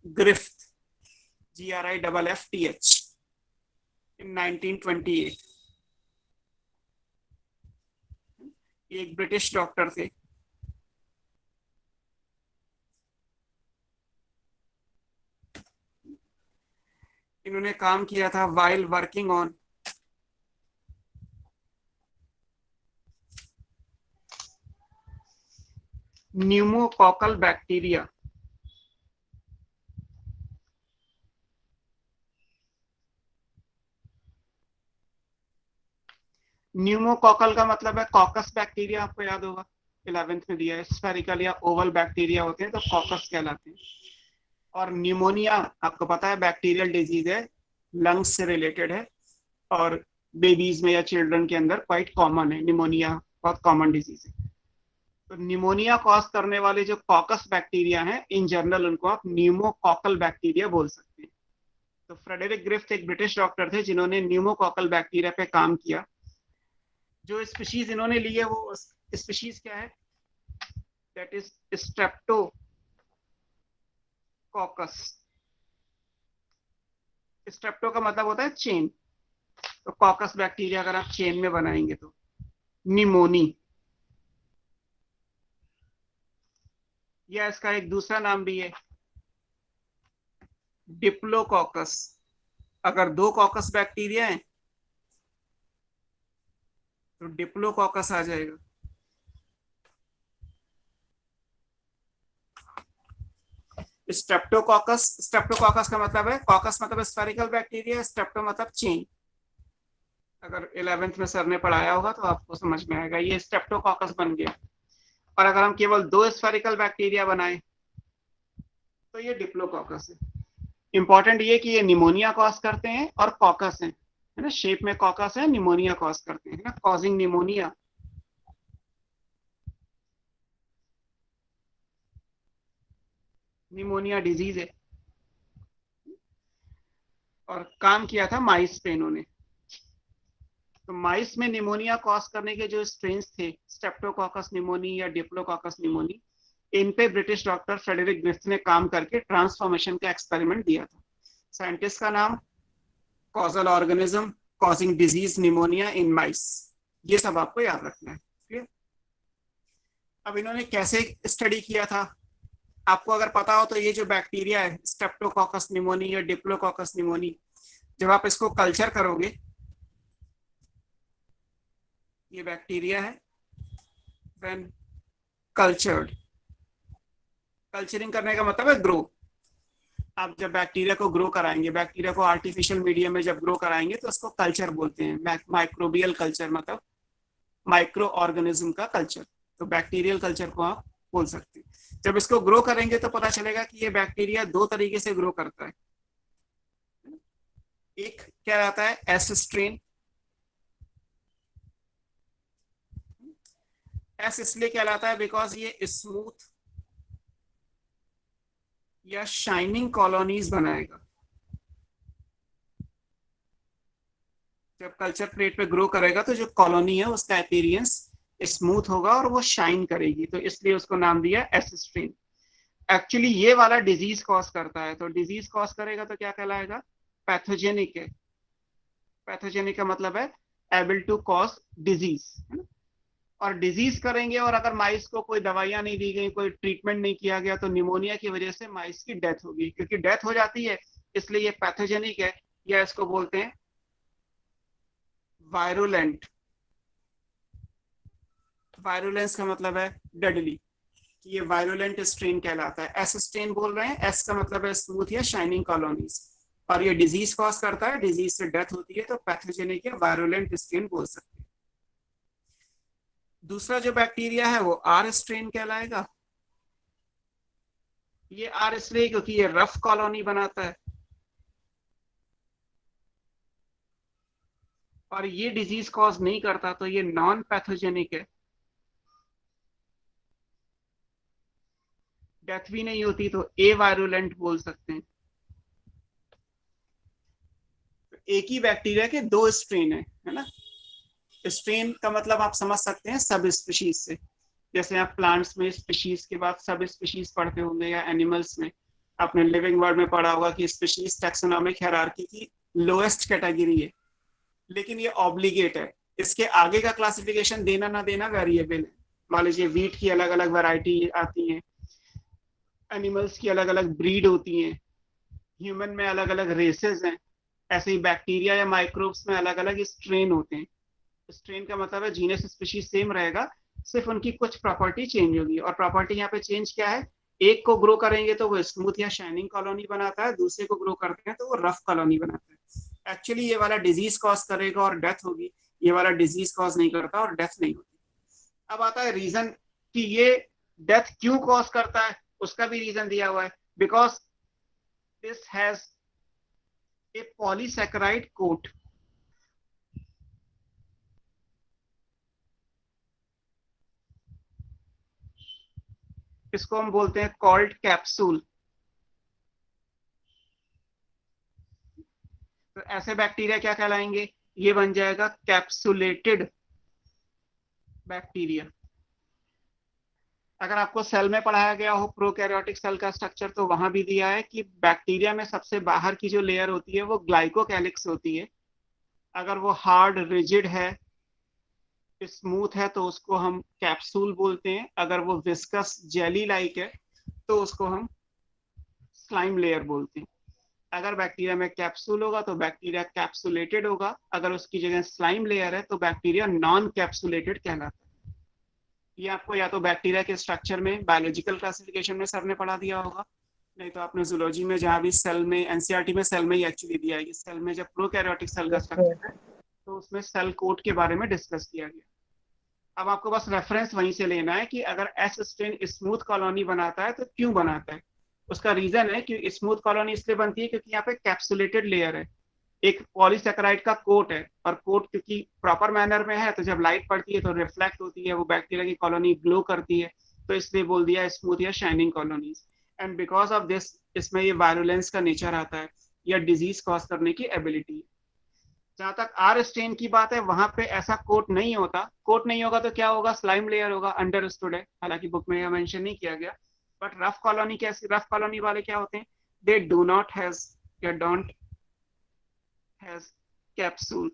ग्रिफ्थ, GRIFFTH in 1928। एक ब्रिटिश डॉक्टर थे, इन्होंने काम किया था while working on pneumococcal bacteria. Pneumococcal का मतलब है कॉकस बैक्टीरिया, आपको याद होगा 11th में दिया है, स्फेरिकल या ओवल बैक्टीरिया होते हैं तो कॉकस कहलाते हैं। और न्यूमोनिया आपको पता है बैक्टीरियल डिजीज है, लंग्स से रिलेटेड है, और बेबीज में या चिल्ड्रन के अंदर क्वाइट कॉमन है, न्यूमोनिया बहुत कॉमन डिजीज है। तो न्यूमोनिया कॉज करने वाले जो कॉकस बैक्टीरिया हैं, इन जनरल उनको आप न्यूमोकॉकल बैक्टीरिया बोल सकते हैं। तो फ्रेडरिक ग्रिफ्थ एक ब्रिटिश डॉक्टर थे जिन्होंने न्यूमोकॉकल बैक्टीरिया पे काम किया। जो स्पीशीज इन्होंने ली है वो स्पीशीज क्या है, दैट इज स्ट्रेप्टोकॉकस। स्ट्रेप्टो का मतलब होता है चेन, तो कॉकस बैक्टीरिया अगर आप चेन में बनाएंगे तो निमोनी, या इसका एक दूसरा नाम भी है डिप्लोकॉकस। अगर दो कॉकस बैक्टीरिया हैं तो डिप्लोकॉकस आ जाएगा। स्ट्रेप्टोकॉकस, स्ट्रेप्टोकॉकस का मतलब है, कॉकस मतलब स्फेरिकल बैक्टीरिया, स्ट्रेप्टो मतलब चेन। अगर 11th में सर ने पढ़ाया होगा तो आपको समझ में आएगा। ये स्ट्रेप्टोकॉकस बन गया। और अगर हम केवल दो स्फेरिकल बैक्टीरिया बनाए तो ये डिप्लोकॉकस है। इंपॉर्टेंट ये कि ये निमोनिया कॉज करते हैं और कॉकस है ना, शेप में कॉकस है, निमोनिया कॉज करते हैं ना, कॉजिंग निमोनिया। निमोनिया डिजीज है। और काम किया था माइस पे इन्होंने। तो माइस में निमोनिया कॉज करने के जो स्ट्रेन्स थे, स्ट्रेप्टोकॉकस निमोनी या डिप्लोकॉकस निमोनी, इन पे ब्रिटिश डॉक्टर फ्रेडरिक ग्रिफ्थ ने काम करके ट्रांसफॉर्मेशन का एक्सपेरिमेंट दिया था। साइंटिस्ट का नाम causal organism causing disease pneumonia in mice. ये सब आपको याद रखना है। क्लियर? अब इन्होंने कैसे स्टडी किया था आपको अगर पता हो तो, ये जो बैक्टीरिया है स्ट्रेप्टोकॉकस निमोनी या डिप्लोकॉकस निमोनी, जब आप इसको कल्चर करोगे, ये बैक्टीरिया है, व्हेन कल्चर्ड, कल्चरिंग करने का मतलब है ग्रो। आप जब बैक्टीरिया को ग्रो कराएंगे, बैक्टीरिया को आर्टिफिशियल मीडियम में जब ग्रो कराएंगे तो उसको कल्चर बोलते हैं। माइक्रोबियल कल्चर मतलब माइक्रो ऑर्गेनिज्म का कल्चर, तो बैक्टीरियल कल्चर को आप बोल सकते हैं। जब इसको ग्रो करेंगे तो पता चलेगा कि ये बैक्टीरिया दो तरीके से ग्रो करता है। एक क्या रहता है एस स्ट्रेन। एस इसलिए कहलाता है बिकॉज ये स्मूथ या शाइनिंग कॉलोनीज बनाएगा। जब कल्चर प्लेट पे ग्रो करेगा तो जो कॉलोनी है उसका अपीयरेंस स्मूथ होगा और वो शाइन करेगी, तो इसलिए उसको नाम दिया एस स्ट्रेन। एक्चुअली ये वाला डिजीज कॉज करता है, तो डिजीज कॉज करेगा तो क्या कहलाएगा? पैथोजेनिक है। पैथोजेनिक का मतलब है एबल टू कॉज डिजीज, है ना। और डिजीज करेंगे और अगर माइस को कोई दवाइयां नहीं दी गई, कोई ट्रीटमेंट नहीं किया गया, तो निमोनिया की वजह से माइस की डेथ होगी। क्योंकि डेथ हो जाती है इसलिए ये पैथोजेनिक है, या इसको बोलते हैं वायरुलेंट। वायरुलेंस का मतलब है डेडली, ये वायरुलेंट स्ट्रेन कहलाता है। एस स्ट्रेन बोल रहे हैं, एस का मतलब है स्मूथ या शाइनिंग कॉलोनीज, और ये डिजीज कॉज करता है, डिजीज से डेथ होती है, तो पैथोजेनिक या वायरुलेंट स्ट्रेन बोल सकते हैं। दूसरा जो बैक्टीरिया है वो आर स्ट्रेन कहलाएगा। ये आर इसलिए क्योंकि ये रफ कॉलोनी बनाता है और ये डिजीज कॉज नहीं करता, तो ये नॉन पैथोजेनिक है। डेथ भी नहीं होती तो ए वायरुलेंट बोल सकते हैं। एक ही बैक्टीरिया के दो स्ट्रेन है ना। स्ट्रेन का मतलब आप समझ सकते हैं सब स्पीशीज से। जैसे आप प्लांट्स में स्पीशीज के बाद सब स्पीशीज पढ़ते होंगे, या एनिमल्स में आपने लिविंग वर्ड में पढ़ा होगा कि स्पीशीज टैक्सोनॉमिक हायरार्की की लोएस्ट कैटेगरी है, लेकिन ये ऑब्लिगेट है। इसके आगे का क्लासिफिकेशन देना ना देना वेरिएबल है। मान लीजिए वीट की अलग अलग वैरायटी आती है, एनिमल्स की अलग अलग ब्रीड होती हैं, ह्यूमन में अलग अलग रेसेस हैं, ऐसे ही बैक्टीरिया या माइक्रोब्स में अलग अलग स्ट्रेन होते हैं। स्ट्रेन का मतलब है जीनस स्पीशीज सेम रहेगा, सिर्फ उनकी कुछ प्रॉपर्टी चेंज होगी। और प्रॉपर्टी यहाँ पे चेंज क्या है? एक को ग्रो करेंगे तो वो स्मूथ या शाइनिंग कॉलोनी बनाता है, दूसरे को ग्रो करते हैं तो वो रफ कॉलोनी बनाता है। एक्चुअली ये वाला डिजीज कॉज करेगा और डेथ होगी, ये वाला डिजीज कॉज नहीं करता और डेथ नहीं होती। अब आता है रीजन कि ये डेथ क्यों कॉज करता है, उसका भी रीजन दिया हुआ है। Because this has a polysaccharide coat. इसको हम बोलते हैं कॉल्ड कैप्सूल। तो ऐसे बैक्टीरिया क्या कहलाएंगे? ये बन जाएगा कैप्सुलेटेड बैक्टीरिया। अगर आपको सेल में पढ़ाया गया हो प्रोकैरियोटिक सेल का स्ट्रक्चर, तो वहां भी दिया है कि बैक्टीरिया में सबसे बाहर की जो लेयर होती है वो ग्लाइकोकैलिक्स होती है। अगर वो हार्ड रिजिड है, स्मूथ है, तो उसको हम कैप्सूल बोलते हैं। अगर वो विस्कस जेली लाइक है तो उसको हम स्लाइम लेयर बोलते हैं। अगर बैक्टीरिया में कैप्सूल होगा तो बैक्टीरिया कैप्सुलेटेड होगा, अगर उसकी जगह स्लाइम लेयर है तो बैक्टीरिया नॉन कैप्सुलेटेड कहलाता है। ये आपको या तो बैक्टीरिया के स्ट्रक्चर में बायोलॉजिकल क्लासिफिकेशन में सर ने पढ़ा दिया होगा, नहीं तो आपने जूलॉजी में जहाँ भी सेल में एनसीईआरटी में सेल में ही एक्चुअली दिया है कि सेल में जब प्रोकैरियोटिक सेल का Yes, sir. स्ट्रक्चर है तो उसमें सेल कोट के बारे में डिस्कस किया गया। अब आपको बस रेफरेंस वहीं से लेना है कि अगर एस स्ट्रेन स्मूथ कॉलोनी बनाता है तो क्यों बनाता है। उसका रीजन है कि स्मूथ कॉलोनी इसलिए बनती है क्योंकि यहाँ पे कैप्सुलेटेड लेयर है, एक पॉलीसेकेराइड का कोट है, और कोट क्योंकि प्रॉपर मैनर में है तो जब लाइट पड़ती है तो रिफ्लेक्ट होती है, वो बैक्टीरिया की कॉलोनी ग्लो करती है, तो इसलिए बोल दिया स्मूथ या shining colonies. And because of this इसमें ये वायरुलेंस का नेचर आता है या डिजीज कॉज करने की एबिलिटी है। जहां तक आर स्ट्रेन की बात है वहां पे ऐसा कोट नहीं होता। कोट नहीं होगा तो क्या होगा, स्लाइम लेयर होगा, अंडरस्टूड है, हालांकि बुक में यह मेंशन नहीं किया गया। बट रफ कॉलोनी कैसी, रफ कॉलोनी वाले क्या होते हैं, दे डू नॉट हैज या डोंट हैज कैप्सूल।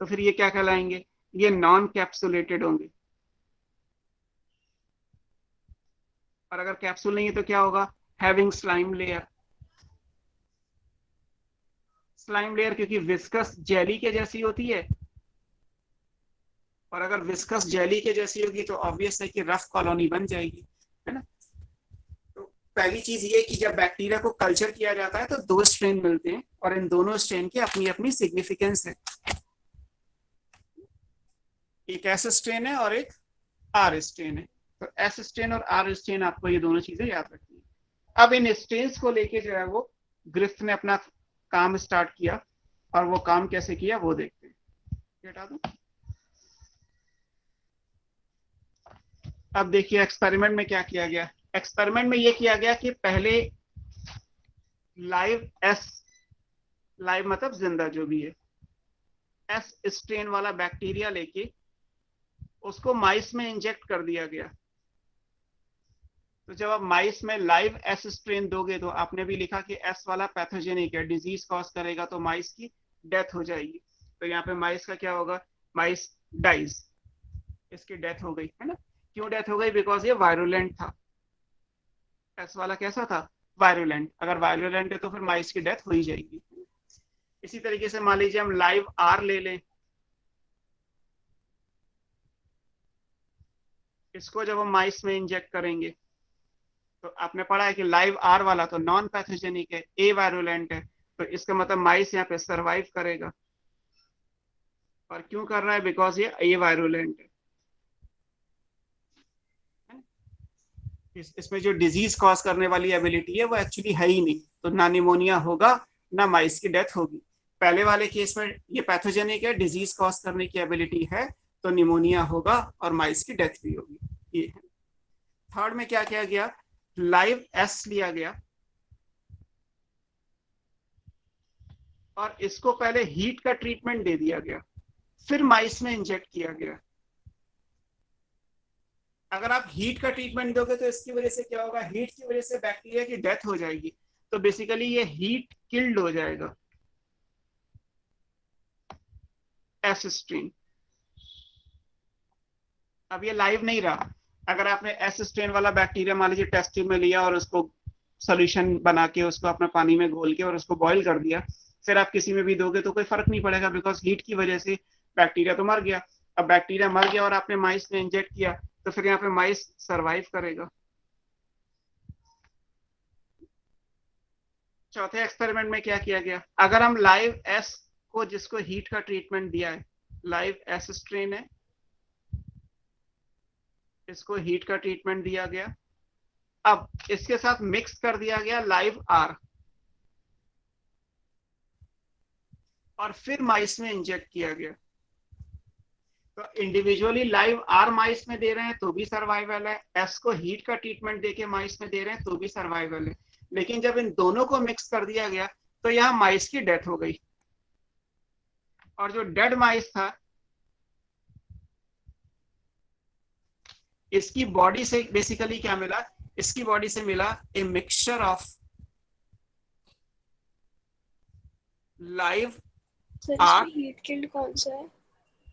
तो फिर ये क्या कहलाएंगे, ये नॉन कैप्सुलेटेड होंगे। और अगर कैप्सूल नहीं है तो क्या होगा, having slime layer. Slime layer क्योंकि विस्कस जेली के जैसी होती है, और अगर विस्कस जेली के जैसी होगी तो ऑब्वियस है कि रफ कॉलोनी बन जाएगी, है ना। तो पहली चीज ये कि जब बैक्टीरिया को कल्चर किया जाता है तो दो स्ट्रेन मिलते हैं और इन दोनों स्ट्रेन की अपनी अपनी सिग्निफिकेंस है। एक एस स्ट्रेन है और एक आर स्ट्रेन है। तो एस स्ट्रेन और आर स्ट्रेन आपको ये दोनों चीजें याद रखनी है। अब इन स्ट्रेन्स को लेके जो है वो ग्रिफ्थ ने अपना काम स्टार्ट किया, और वो काम कैसे किया वो देखते हैं। हटा दूं। अब देखिए एक्सपेरिमेंट में क्या किया गया। एक्सपेरिमेंट में ये किया गया कि पहले लाइव एस, लाइव मतलब जिंदा जो भी है, एस स्ट्रेन वाला बैक्टीरिया लेके उसको माइस में इंजेक्ट कर दिया गया। तो जब आप माइस में लाइव एस स्ट्रेन दोगे तो आपने भी लिखा कि एस वाला पैथोजेनिक है, डिजीज कॉज करेगा, तो माइस की डेथ हो जाएगी। तो यहाँ पे माइस का क्या होगा, माइस डाइज, इसकी डेथ हो गई, है ना। क्यों डेथ हो गई, बिकॉज ये वायरुलेंट था। एस वाला कैसा था, वायरुलेंट। अगर वायरुलेंट है तो फिर माइस की डेथ हो ही जाएगी। इसी तरीके से मान लीजिए हम लाइव आर ले लें, इसको जब हम माइस में इंजेक्ट करेंगे तो आपने पढ़ा है कि लाइव आर वाला तो नॉन पैथोजेनिक है, ए वायरुलेंट है, तो इसका मतलब माइस यहाँ पे सरवाइव करेगा। और क्यों कर रहा है, बिकॉज ये ए वायरुलेंट है। इसमें जो डिजीज कॉज करने वाली एबिलिटी है वो एक्चुअली है ही नहीं, तो ना निमोनिया होगा ना माइस की डेथ होगी। पहले वाले केस में ये पैथोजेनिक है, डिजीज कॉज करने की एबिलिटी है, तो निमोनिया होगा और माइस की डेथ भी होगी। ये है। थर्ड में क्या किया गया, लाइव एस लिया गया और इसको पहले हीट का ट्रीटमेंट दे दिया गया, फिर माइस में इंजेक्ट किया गया। अगर आप हीट का ट्रीटमेंट दोगे तो इसकी वजह से क्या होगा, हीट की वजह से बैक्टीरिया की डेथ हो जाएगी, तो बेसिकली ये हीट किल्ड हो जाएगा एस स्ट्रेन। अब ये लाइव नहीं रहा। अगर आपने एस स्ट्रेन वाला बैक्टीरिया मान लीजिए टेस्ट ट्यूब में लिया और उसको सोल्यूशन बना के उसको अपना पानी में घोल के और उसको बॉईल कर दिया, फिर आप किसी में भी दोगे तो कोई फर्क नहीं पड़ेगा, बिकॉज हीट की वजह से बैक्टीरिया तो मर गया। अब बैक्टीरिया मर गया और आपने माइस में इंजेक्ट किया, तो फिर यहाँ पे माइस सरवाइव करेगा। चौथे एक्सपेरिमेंट में क्या किया गया, अगर हम लाइव एस को, जिसको हीट का ट्रीटमेंट दिया है, लाइव एस स्ट्रेन है, इसको हीट का ट्रीटमेंट दिया गया, अब इसके साथ मिक्स कर दिया गया लाइव आर और फिर माइस में इंजेक्ट किया गया। तो इंडिविजुअली लाइव आर माइस में दे रहे हैं तो भी सर्वाइवल है, एस को हीट का ट्रीटमेंट देके माइस में दे रहे हैं तो भी सर्वाइवल है। लेकिन जब इन दोनों को मिक्स कर दिया गया तो यहां माइस की डेथ हो गई, और जो डेड माइस था इसकी बॉडी से बेसिकली क्या मिला, इसकी बॉडी से मिला a mixture of live sir R, इसमें हीट किल्ड कौन सा है?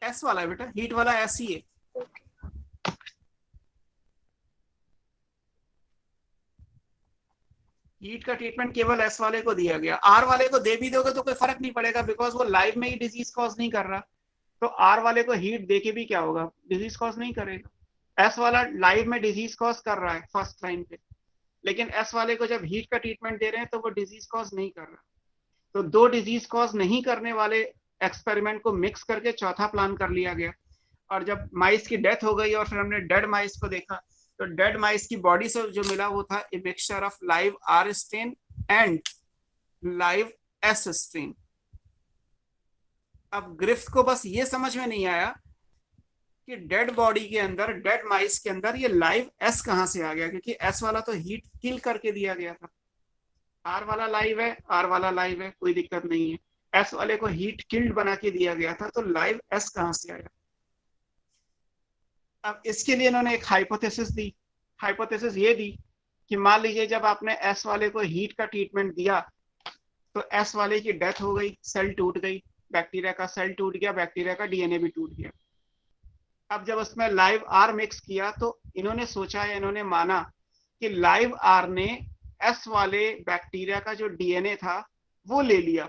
एस वाला है बेटा, हीट वाला एस ही है। ओके। हीट का ट्रीटमेंट केवल एस वाले को दिया गया, आर वाले को दे भी दोगे तो कोई फर्क नहीं पड़ेगा, बिकॉज वो लाइव में ही डिजीज कॉज नहीं कर रहा। तो आर वाले को हीट दे के भी क्या होगा, डिजीज कॉज नहीं करेगा। एस वाला लाइव में डिजीज कॉज कर रहा है फर्स्ट लाइन पे, लेकिन एस वाले को जब हीट का ट्रीटमेंट दे रहे हैं तो वो डिजीज कॉज नहीं कर रहा। तो दो डिजीज कॉज नहीं करने वाले एक्सपेरिमेंट को मिक्स करके चौथा प्लान कर लिया गया। और जब माइस की डेथ हो गई और फिर हमने डेड माइस को देखा, तो डेड माइस की बॉडी से जो मिला वो था ए mixture of live R strain and live S strain. अब ग्रिफ्थ को बस ये समझ में नहीं आया कि डेड बॉडी के अंदर, डेड माइस के अंदर ये लाइव एस कहां से आ गया, क्योंकि एस वाला तो हीट किल करके दिया गया था। आर वाला लाइव है, आर वाला लाइव है, कोई दिक्कत नहीं है। एस वाले को हीट किल्ड बना के दिया गया था, तो लाइव एस कहां से आया। अब इसके लिए इन्होंने एक हाइपोथेसिस दी। हाइपोथेसिस ये दी कि मान लीजिए जब आपने एस वाले को हीट का ट्रीटमेंट दिया तो एस वाले की डेथ हो गई, सेल टूट गई, बैक्टीरिया का सेल टूट गया, बैक्टीरिया का डीएनए भी टूट गया। अब जब उसमें लाइव आर मिक्स किया तो इन्होंने सोचा या इन्होंने माना कि लाइव आर ने एस वाले बैक्टीरिया का जो डीएनए था वो ले लिया,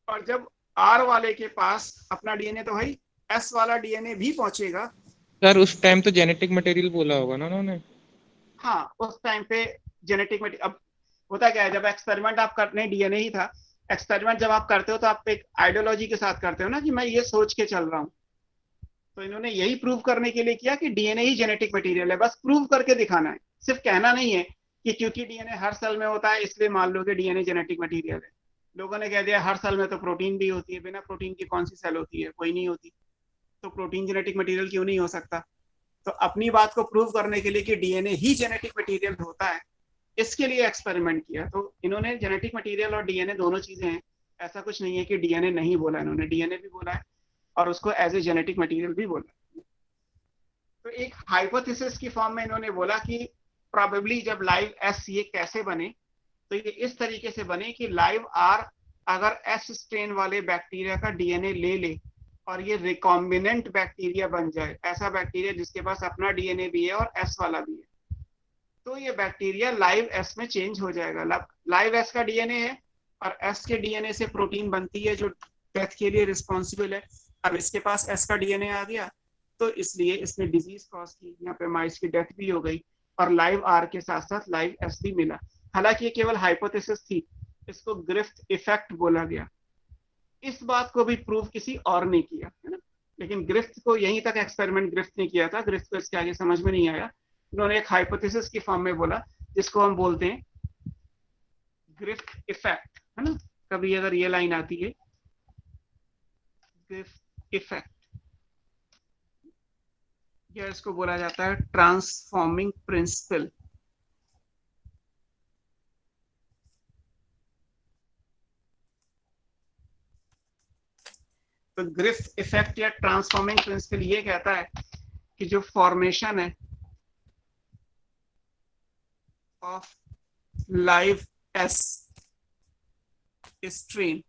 और जब आर वाले के पास अपना डीएनए, तो भाई एस वाला डीएनए भी पहुंचेगा। सर उस टाइम तो जेनेटिक मटेरियल बोला होगा ना उन्होंने? हाँ, उस टाइम पे जेनेटिक मटेरियल। अब होता क्या है, जब एक्सपेरिमेंट आप करने, डीएनए ही था एक्सपेरिमेंट, जब आप करते हो तो आप एक आइडियोलॉजी के साथ करते हो ना कि मैं ये सोच के चल रहा हूँ। तो इन्होंने यही प्रूव करने के लिए किया कि डीएनए ही जेनेटिक मटेरियल है, बस प्रूव करके दिखाना है, सिर्फ कहना नहीं है कि क्योंकि डीएनए हर सेल में होता है इसलिए मान लो कि डीएनए जेनेटिक मटेरियल है। लोगों ने कह दिया हर सेल में तो प्रोटीन भी होती है, बिना प्रोटीन की कौन सी सेल होती है, कोई नहीं होती, तो प्रोटीन जेनेटिक मटेरियल क्यों नहीं हो सकता। तो अपनी बात को प्रूव करने के लिए कि डीएनए ही जेनेटिक मटेरियल होता है, इसके लिए एक्सपेरिमेंट किया। तो इन्होंने जेनेटिक मटेरियल और डीएनए दोनों चीजें हैं, ऐसा कुछ नहीं है कि डीएनए नहीं बोला, इन्होंने डीएनए भी बोला है और उसको एज ए जेनेटिक मटेरियल भी बोला। तो एक हाइपोथेसिस की फॉर्म में इन्होंने बोला कि प्रोबेबली जब लाइव एस ये कैसे बने, तो ये इस तरीके से बने कि लाइव आर अगर एस स्ट्रेन वाले बैक्टीरिया का डीएनए ले ले और ये रिकॉम्बिनेंट बैक्टीरिया बन जाए, ऐसा बैक्टीरिया जिसके पास अपना डीएनए भी है और एस वाला भी है, तो ये बैक्टीरिया लाइव एस में चेंज हो जाएगा। लाइव एस का डीएनए है और एस के डीएनए से प्रोटीन बनती है जो डेथ के लिए रिस्पॉन्सिबल है। अब इसके पास एस का डीएनए आ गया तो इसलिए इसने डिजीज कॉज की, यहाँ पे माइस की डेथ भी हो गई और लाइव आर के साथ साथ लाइव एस भी मिला। हालांकि ये केवल हाइपोथेसिस थी, इसको ग्रिफ्थ इफेक्ट बोला गया। इस बात को भी प्रूव किसी और ने किया है ना, लेकिन ग्रिफ्थ को यहीं तक एक्सपेरिमेंट ग्रिफ्थ ने किया था, ग्रिफ्थ को इसके आगे समझ में नहीं आया। उन्होंने एक हाइपोथेसिस की फॉर्म में बोला जिसको हम बोलते हैं ग्रिफ्थ इफेक्ट, है ना। कभी अगर ये लाइन आती है ग्रिफ्थ इफेक्ट, या इसको बोला जाता है ट्रांसफॉर्मिंग प्रिंसिपल। तो ग्रिफ्थ इफेक्ट या ट्रांसफॉर्मिंग प्रिंसिपल ये कहता है कि जो फॉर्मेशन है of live S strain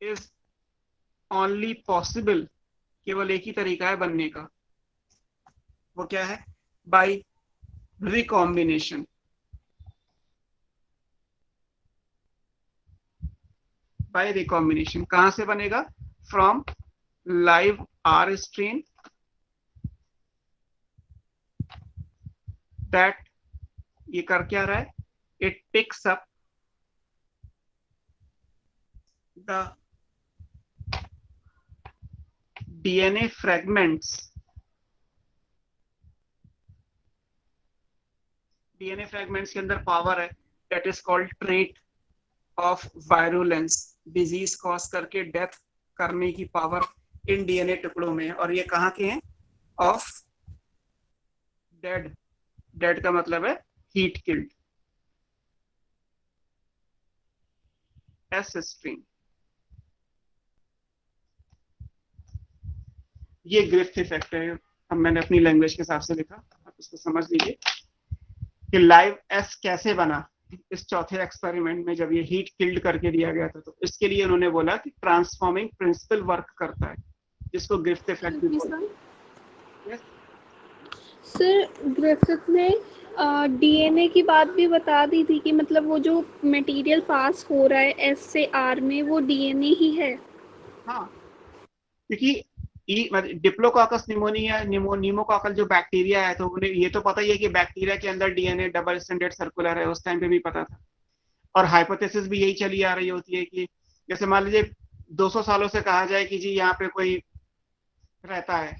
is only possible, केवल एक ही तरीका है बनने का, वो क्या है, बाय रिकॉम्बिनेशन। बाय रिकॉम्बिनेशन कहां से बनेगा, from live R strain that, ये कर क्या रहा है, it picks up the DNA fragments, DNA fragments के अंदर पावर है that is called trait of virulence, disease cause करके डेथ करने की पावर इन डीएनए टुकड़ों में, और ये कहाँ के हैं, ऑफ डेड, डेड का मतलब है हीट किल्ड एस स्ट्रीम। ये ग्रिफ्थ इफेक्ट है। अब मैंने अपनी लैंग्वेज के हिसाब से लिखा, आप इसको समझ लीजिए कि लाइव एस कैसे बना इस चौथे एक्सपेरिमेंट में जब ये हीट किल्ड करके दिया गया था। तो इसके लिए उन्होंने बोला कि ट्रांसफॉर्मिंग प्रिंसिपल वर्क करता है, जिसको ग्रिफ्थ इफेक्ट भी बोलते हैं। Yes? सर ग्रिफिथ ने डीएनए की बात भी बता दी थी कि मतलब वो जो मटेरियल पास हो रहा है एस से आर में वो डीएनए ही है। हाँ, क्योंकि डिप्लोकोकस निमोनिया न्यूमोकोकल जो बैक्टीरिया है, तो उन्हें ये तो पता ही है कि बैक्टीरिया के अंदर डीएनए डबल स्टैंडर्ड सर्कुलर है, उस टाइम पे भी पता था। और हाइपोथेसिस भी यही चली आ रही होती है कि जैसे मान लीजिए 200 सालों से कहा जाए कि जी यहाँ पे कोई रहता है,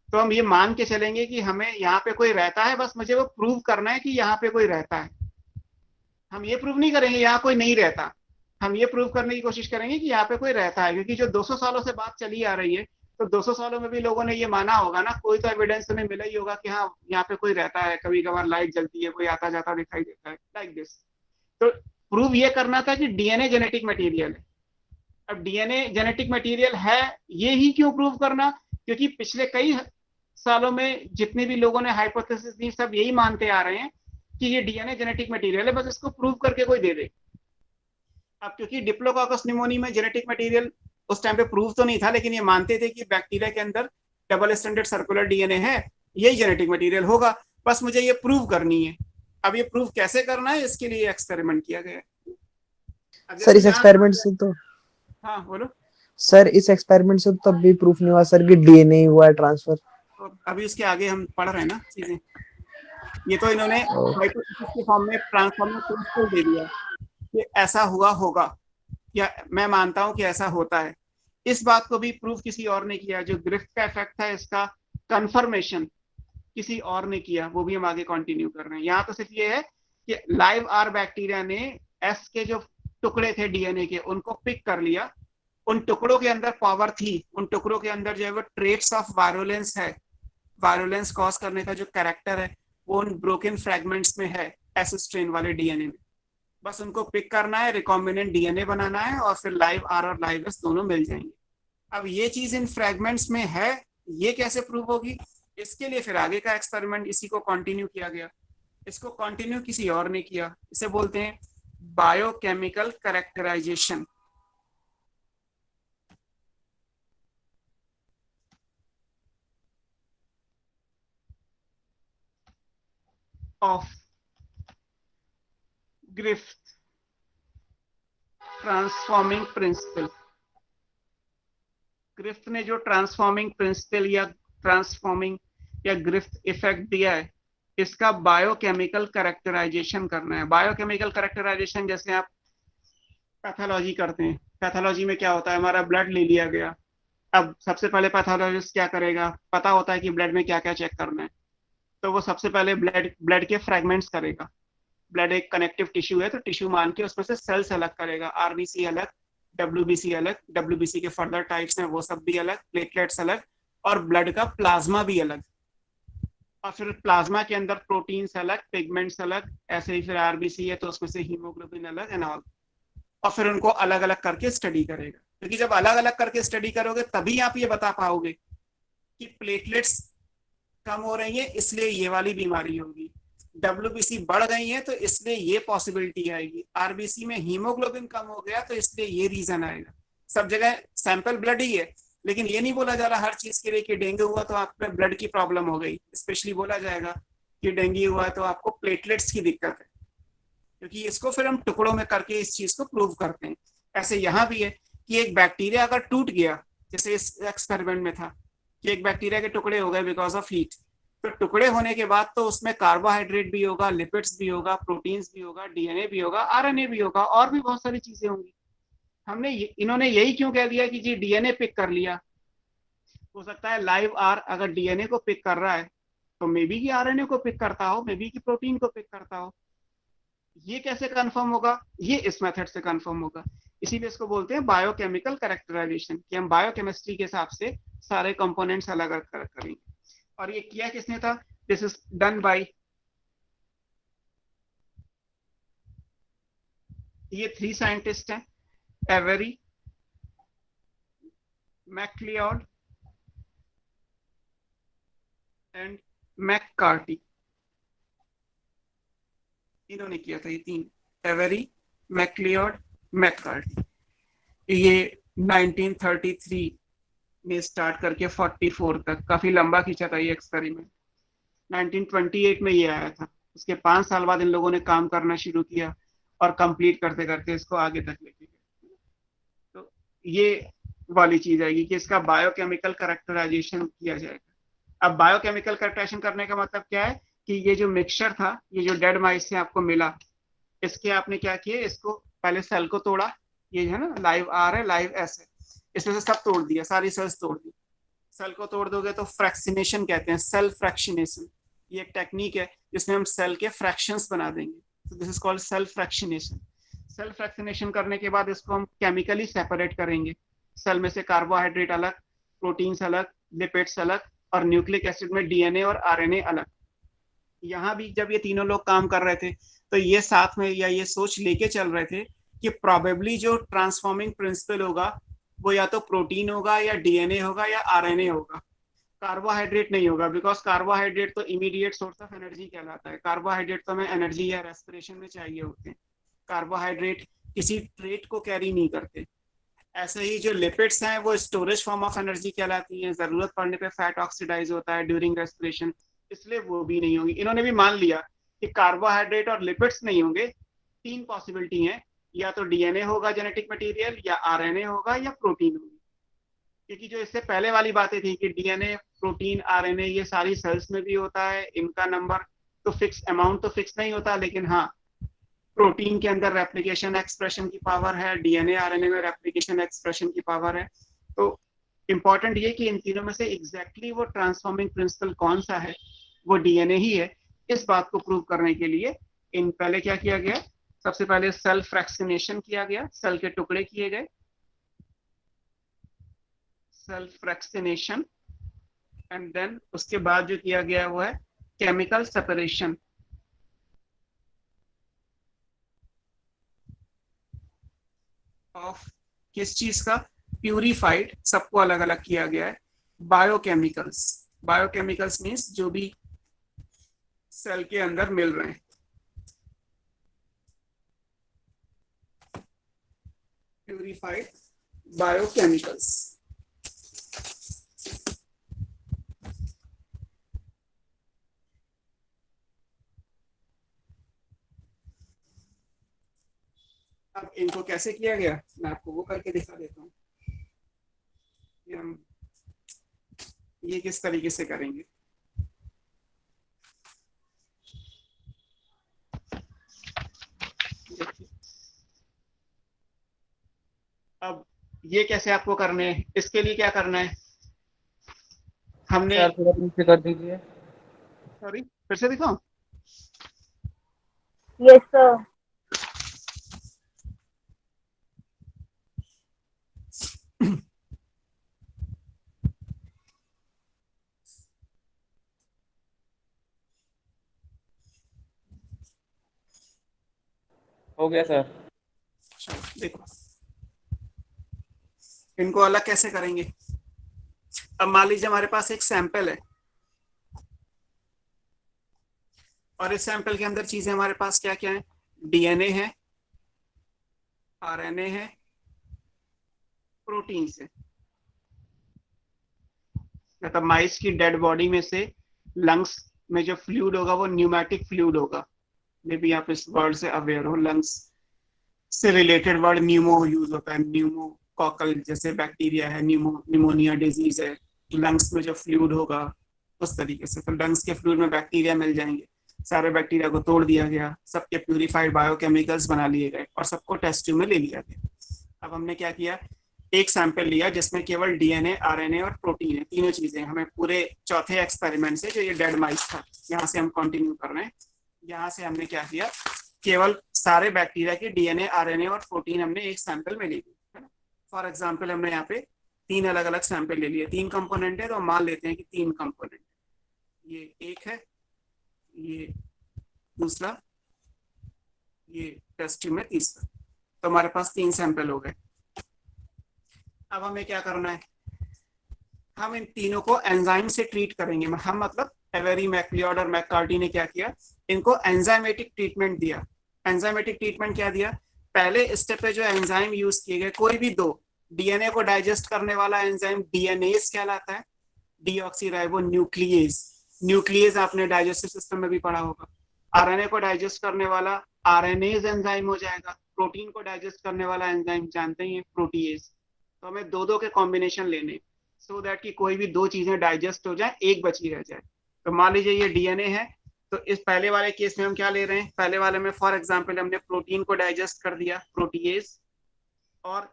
तो हम ये मान के चलेंगे कि हमें यहाँ पे कोई रहता है, बस मुझे वो प्रूव करना है कि यहाँ पे कोई रहता है। हम ये प्रूव नहीं करेंगे यहाँ कोई नहीं रहता, हम ये प्रूव करने की कोशिश करेंगे कि यहाँ पे कोई रहता है। क्योंकि जो 200 सालों से बात चली आ रही है, तो 200 सालों में भी लोगों ने ये माना होगा ना, कोई तो एविडेंस उन्हें मिला ही होगा कि हाँ यहाँ पे कोई रहता है, कभी कभार लाइट जलती है, कोई आता जाता दिखाई देता है, लाइक दिस। तो प्रूव ये करना था कि डीएनए जेनेटिक मटेरियल है। अब डीएनए जेनेटिक मटेरियल है, ये ही क्यों प्रूव करना? क्योंकि पिछले कई सालों में जितने भी लोगों ने हाइपोथेसिस दी, सब यही मानते आ रहे हैं कि ये डीएनए जेनेटिक मटेरियल है, बस इसको प्रूव करके कोई दे दे। अब क्योंकि डिप्लोकोकस निमोनी में जेनेटिक मटेरियल उस टाइम पे प्रूव तो नहीं था, लेकिन ये मानते थे कि बैक्टीरिया के अंदर डबल स्टैंडर्ड सर्कुलर डीएनए है, यही जेनेटिक मटेरियल होगा, बस मुझे ये प्रूव करनी है। अब ये प्रूव कैसे करना है, इसके लिए एक्सपेरिमेंट किया गया है। सर इस एक्सपेरिमेंट से तो हाँ बोलो सर, इस एक्सपेरिमेंट से तो तब भी प्रूफ नहीं हुआ सर कि डीएनए हुआ है ट्रांसफर। तो अभी उसके आगे हम पढ़ रहे हैं ना चीजें। ये तो इन्होंने हाइपोथेसिस के फॉर्म में ट्रांसफॉर्मर प्रिंसिपल दे दिया कि ऐसा हुआ होगा, या मैं मानता हूं कि ऐसा होता है। इस बात को भी प्रूव किसी और ने किया, जो ग्रिफ्थ का इफेक्ट है इसका कंफर्मेशन किसी और ने किया, वो भी हम आगे कंटिन्यू कर रहे हैं। यहाँ तो सिर्फ ये है कि लाइव आर बैक्टीरिया ने एस के जो टुकड़े थे डीएनए के, उनको पिक कर लिया। उन टुकड़ों के अंदर पावर थी, उन टुकड़ों के अंदर जो है वो ट्रेट्स ऑफ वायरुलेंस है, वायरुलेंस कॉज करने का जो कैरेक्टर है वो उन ब्रोकन फ्रैगमेंट्स में है, एस स्ट्रेन वाले डीएनए में। बस उनको पिक करना है, रिकॉम्बिनेंट डीएनए बनाना है, और फिर लाइव आर और लाइव एस दोनों मिल जाएंगे। अब ये चीज इन फ्रैगमेंट्स में है, ये कैसे प्रूव होगी? इसके लिए फिर आगे का एक्सपेरिमेंट इसी को कंटिन्यू किया गया। इसको कंटिन्यू किसी और ने किया, इसे बोलते हैं biochemical characterization. Of Griffith transforming principle. Griffith ने जो ट्रांसफॉर्मिंग प्रिंसिपल या ट्रांसफॉर्मिंग या ग्रिफ्थ इफेक्ट दिया है, इसका बायोकेमिकल कैरेक्टराइजेशन करना है। बायोकेमिकल कैरेक्टराइजेशन जैसे आप पैथोलॉजी करते हैं, पैथोलॉजी में क्या होता है, हमारा ब्लड ले लिया गया। अब सबसे पहले पैथोलॉजिस्ट क्या करेगा, पता होता है कि ब्लड में क्या क्या चेक करना है, तो वो सबसे पहले ब्लड के फ्रैगमेंट्स करेगा। ब्लड एक कनेक्टिव टिश्यू है, तो टिश्यू मान के उसमें से सेल्स अलग करेगा, आरबीसी अलग, डब्ल्यूबीसी अलग, डब्ल्यूबीसी के फर्दर टाइप्स हैं वो सब भी अलग, प्लेटलेट्स अलग, और ब्लड का प्लाज्मा भी अलग। और फिर प्लाज्मा के अंदर प्रोटीन्स अलग, पिगमेंट्स अलग, ऐसे ही फिर आरबीसी है तो उसमें से हीमोग्लोबिन अलग एंड ऑल। और फिर उनको अलग अलग करके स्टडी करेगा, क्योंकि जब अलग अलग करके स्टडी करोगे तभी आप ये बता पाओगे कि प्लेटलेट्स कम हो रही है इसलिए ये वाली बीमारी होगी, डब्ल्यूबीसी बढ़ गई है तो इसलिए ये पॉसिबिलिटी आएगी, आरबीसी में हीमोग्लोबिन कम हो गया तो इसलिए ये रीजन आएगा। सब जगह सैंपल ब्लड ही है, लेकिन ये नहीं बोला जा रहा हर चीज के लिए कि डेंगू हुआ तो आप में ब्लड की प्रॉब्लम हो गई। स्पेशली बोला जाएगा कि डेंगू हुआ तो आपको प्लेटलेट्स की दिक्कत है, क्योंकि इसको फिर हम टुकड़ों में करके इस चीज को प्रूव करते हैं। ऐसे यहाँ भी है कि एक बैक्टीरिया अगर टूट गया, जैसे इस एक्सपेरिमेंट में था कि एक बैक्टीरिया के टुकड़े हो गए बिकॉज ऑफ हीट, तो टुकड़े होने के बाद तो उसमें कार्बोहाइड्रेट भी होगा, लिपिड्स भी होगा, प्रोटीन्स भी होगा, डीएनए भी होगा, आरएनए भी होगा, और भी बहुत सारी चीजें होंगी। इन्होंने यही क्यों कह दिया कि जी डीएनए पिक कर लिया? हो सकता है लाइव आर अगर डीएनए को पिक कर रहा है तो मे बी की आरएनए को पिक करता हो, मे बी की प्रोटीन को पिक करता हो। ये कैसे कंफर्म होगा? ये इस मेथड से कंफर्म होगा। इसीलिए इसको बोलते हैं बायोकेमिकल कैरेक्टराइजेशन, कि हम बायोकेमिस्ट्री के हिसाब से सारे कंपोनेंट्स अलग अलग करेंगे। और ये किया किसने था? दिस इज डन बाय ये 3 साइंटिस्ट हैं, एवरी, मैक्लियोड एंड मैककार्टी, इन्होंने किया था ये तीन, एवेरी, मैकलियोड, मैककार्टी। ये 1933 में स्टार्ट करके 44 तक काफी लंबा खींचा था ये एक्सपेरिमेंट। 1928 में ये आया था, उसके 5 साल बाद इन लोगों ने काम करना शुरू किया और कंप्लीट करते करते इसको आगे तक लेके गए। तो ये वाली चीज आएगी कि इसका बायोकेमिकल कैरेक्टराइजेशन किया जाएगा। अब बायोकेमिकल कैरेक्टराइजेशन करने का मतलब क्या है कि ये जो मिक्सचर था, ये जो डेड माइस से आपको मिला, इसके आपने क्या किया, इसको पहले सेल को तोड़ा, ये है ना लाइव आर है, लाइव एस है, इसमें से सब तोड़ दिया, सारी सेल्स तोड़ दी। सेल को तोड़ दोगे तो फ्रैक्सिनेशन कहते हैं, सेल फ्रैक्शनेशन। ये एक टेक्निक है जिसमें हम सेल के फ्रैक्शंस बना देंगे, तो this is called cell fractionation. Cell fractionation करने के बाद इसको हम केमिकली सेपरेट करेंगे। सेल में से कार्बोहाइड्रेट अलग, प्रोटीन्स अलग, लिपिड्स अलग, और न्यूक्लिक एसिड में डीएनए और आरएनए अलग। यहाँ भी जब ये तीनों लोग काम कर रहे थे तो ये साथ में या ये सोच लेके चल रहे थे कि प्रोबेबली जो ट्रांसफॉर्मिंग प्रिंसिपल होगा वो या तो प्रोटीन होगा या डीएनए होगा या आरएनए होगा, कार्बोहाइड्रेट नहीं होगा, बिकॉज कार्बोहाइड्रेट तो इमीडिएट सोर्स ऑफ एनर्जी कहलाता है। कार्बोहाइड्रेट तो हमें एनर्जी या रेस्पिरेशन में चाहिए होते हैं, कार्बोहाइड्रेट किसी ट्रेट को कैरी नहीं करते। ऐसे ही जो लिपिड्स हैं वो स्टोरेज फॉर्म ऑफ एनर्जी कहलाती हैं, जरूरत पड़ने पे फैट ऑक्सीडाइज होता है ड्यूरिंग रेस्पिरेशन, इसलिए वो भी नहीं होंगी। इन्होंने भी मान लिया कि कार्बोहाइड्रेट और लिपिड्स नहीं होंगे, तीन पॉसिबिलिटी हैं, या तो डीएनए होगा जेनेटिक मटेरियल, या आरएनए होगा, या प्रोटीन होगी। क्योंकि जो इससे पहले वाली बातें थी कि डीएनए, प्रोटीन, आरएनए ये सारी सेल्स में भी होता है, इनका नंबर तो फिक्स, अमाउंट तो फिक्स नहीं होता, लेकिन हाँ प्रोटीन के अंदर रेप्लिकेशन एक्सप्रेशन की पावर है, डीएनए आरएनए में रेप्लिकेशन एक्सप्रेशन की पावर है। तो इंपॉर्टेंट ये कि इन तीनों में से एग्जैक्टली वो ट्रांसफॉर्मिंग प्रिंसिपल कौन सा है, वो डीएनए ही है। इस बात को प्रूव करने के लिए इन पहले क्या किया गया, सबसे पहले सेल फ्रैक्शनेशन किया गया, सेल के टुकड़े किए गए, सेल फ्रैक्शनेशन, एंड देन उसके बाद जो किया गया वो है केमिकल सेपरेशन। ऑफ किस चीज का, प्यूरिफाइड, सबको अलग अलग किया गया है। बायोकेमिकल्स, बायोकेमिकल्स मीन्स जो भी सेल के अंदर मिल रहे हैं। Purified biochemicals. अब इनको कैसे किया गया मैं आपको वो करके दिखा देता हूँ। ये किस तरीके से करेंगे। अब ये कैसे आपको करने हैं, इसके लिए क्या करना है, हमने सर थोड़ा पीछे कर दीजिए। सॉरी फिर से दिखाऊं। Yes sir. हो गया सर। चलो देखो इनको अलग कैसे करेंगे। अब मान लीजिए हमारे पास एक सैंपल है और इस सैंपल के अंदर चीजें हमारे पास क्या क्या है, डीएनए है, आरएनए है, प्रोटीन है। मतलब माइस की डेड बॉडी में से लंग्स में जो फ्लूइड होगा वो न्यूमेटिक फ्लूइड होगा। मे बी आप इस वर्ड से अवेयर हो, लंग्स से रिलेटेड वर्ड न्यूमो यूज होता है, न्यूमोकॉकल जैसे बैक्टीरिया है, निमोनिया डिजीज है, लंग्स में जो फ्लूइड होगा उस तरीके से। तो लंग्स के फ्लूइड में बैक्टीरिया मिल जाएंगे, सारे बैक्टीरिया को तोड़ दिया गया, सबके प्यूरिफाइड बायोकेमिकल्स बना लिए गए और सबको टेस्ट ट्यूब में ले लिया गया। अब हमने क्या किया, एक सैंपल लिया जिसमें केवल डीएनए, आरएनए और प्रोटीन है, तीनों चीजें। हमें पूरे चौथे एक्सपेरिमेंट से, जो ये डेड माइस था, यहाँ से हम कंटिन्यू कर रहे हैं। यहाँ से हमने क्या किया, केवल सारे बैक्टीरिया के डीएनए, आरएनए और प्रोटीन हमने एक सैंपल में ले ली, है ना। फॉर एग्जाम्पल हमने यहाँ पे 3 अलग अलग सैंपल ले लिए, 3 कंपोनेंट है तो हम मान लेते हैं कि 3 कंपोनेंट, ये एक है, ये दूसरा, ये टेस्ट ट्यूब में तीसरा। तो हमारे पास 3 सैंपल हो गए। अब हमें क्या करना है, हम इन तीनों को एंजाइम से ट्रीट करेंगे। हम मतलब एवेरी, मैक्लियोड और मैककार्टी ने क्या किया, इनको एंजाइमेटिक ट्रीटमेंट दिया। एंजाइमेटिक ट्रीटमेंट क्या दिया, पहले स्टेप पे जो एंजाइम यूज किए गए, कोई भी दो, डीएनए को डाइजेस्ट करने वाला एंजाइम डीएनएज कहलाता है, डीऑक्सीराइबो न्यूक्लियेज। न्यूक्लियेज आपने डाइजेस्टिव सिस्टम में भी पढ़ा होगा। आरएनए को डाइजेस्ट करने वाला आरएनएज एंजाइम हो जाएगा। प्रोटीन को डाइजेस्ट करने वाला एंजाइम जानते ही हैं, प्रोटीएज। तो हमें दो दो के कॉम्बिनेशन लेने, सो दैट कि कोई भी दो चीजें डाइजेस्ट हो जाए, एक बची रह जाए। तो मान लीजिए ये डीएनए है, तो इस पहले वाले केस में हम क्या ले रहे हैं, पहले वाले में फॉर एग्जांपल हमने प्रोटीन को डाइजेस्ट कर दिया, प्रोटीएज, और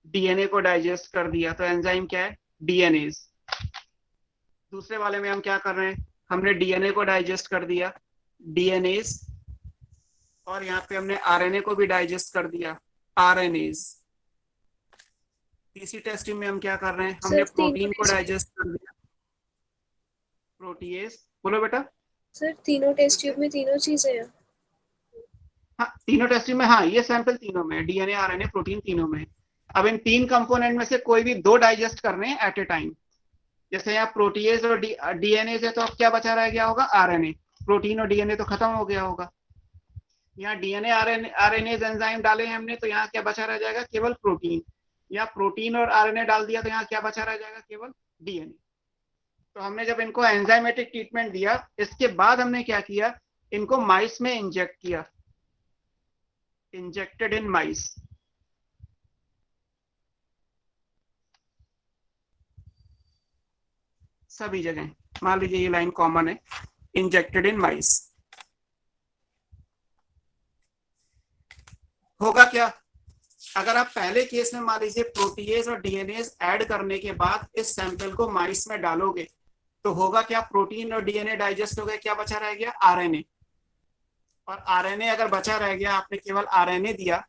डीएनए को डाइजेस्ट कर दिया, तो एंजाइम क्या है, डीएनएज। दूसरे वाले में हम क्या कर रहे हैं, हमने डीएनए को डाइजेस्ट कर दिया, डीएनएज, और यहाँ पे हमने आरएनए को भी डाइजेस्ट कर दिया, आरएनएज। तीसरी टेस्ट में हम क्या कर रहे हैं, हमने प्रोटीन को डाइजेस्ट कर दिया, प्रोटीएज। बोलो बेटा। सर तीनों टेस्ट ट्यूब में तीनों चीजें हैं। हाँ, तीनों टेस्ट में, हाँ ये सैंपल तीनों में, डीएनए आरएनए प्रोटीन तीनों में। अब इन तीन कंपोनेंट में से कोई भी दो डाइजेस्ट करने हैं एट ए टाइम। जैसे यहाँ प्रोटीएज और डीएनए से, तो अब क्या बचा रह गया होगा, आरएनए। प्रोटीन और डीएनए तो खत्म हो गया होगा। यहाँ डीएनए आरएनए एंजाइम डाले हैं हमने, तो यहाँ क्या बचा रह जाएगा, केवल प्रोटीन। या प्रोटीन और आरएनए डाल दिया, तो यहाँ क्या बचा रह जाएगा, केवल डीएनए। तो हमने जब इनको एंजाइमेटिक ट्रीटमेंट दिया, इसके बाद हमने क्या किया, इनको माइस में इंजेक्ट किया, इंजेक्टेड इन माइस। सभी जगह मान लीजिए ये लाइन कॉमन है, इंजेक्टेड इन माइस। होगा क्या, अगर आप पहले केस में मान लीजिए प्रोटीएज और डीएनएज ऐड करने के बाद इस सैंपल को माइस में डालोगे, तो होगा क्या, प्रोटीन और डीएनए डाइजेस्ट हो गए, क्या बचा रह गया, आरएनए। और आरएनए अगर बचा रह गया, आपने केवल आरएनए दिया,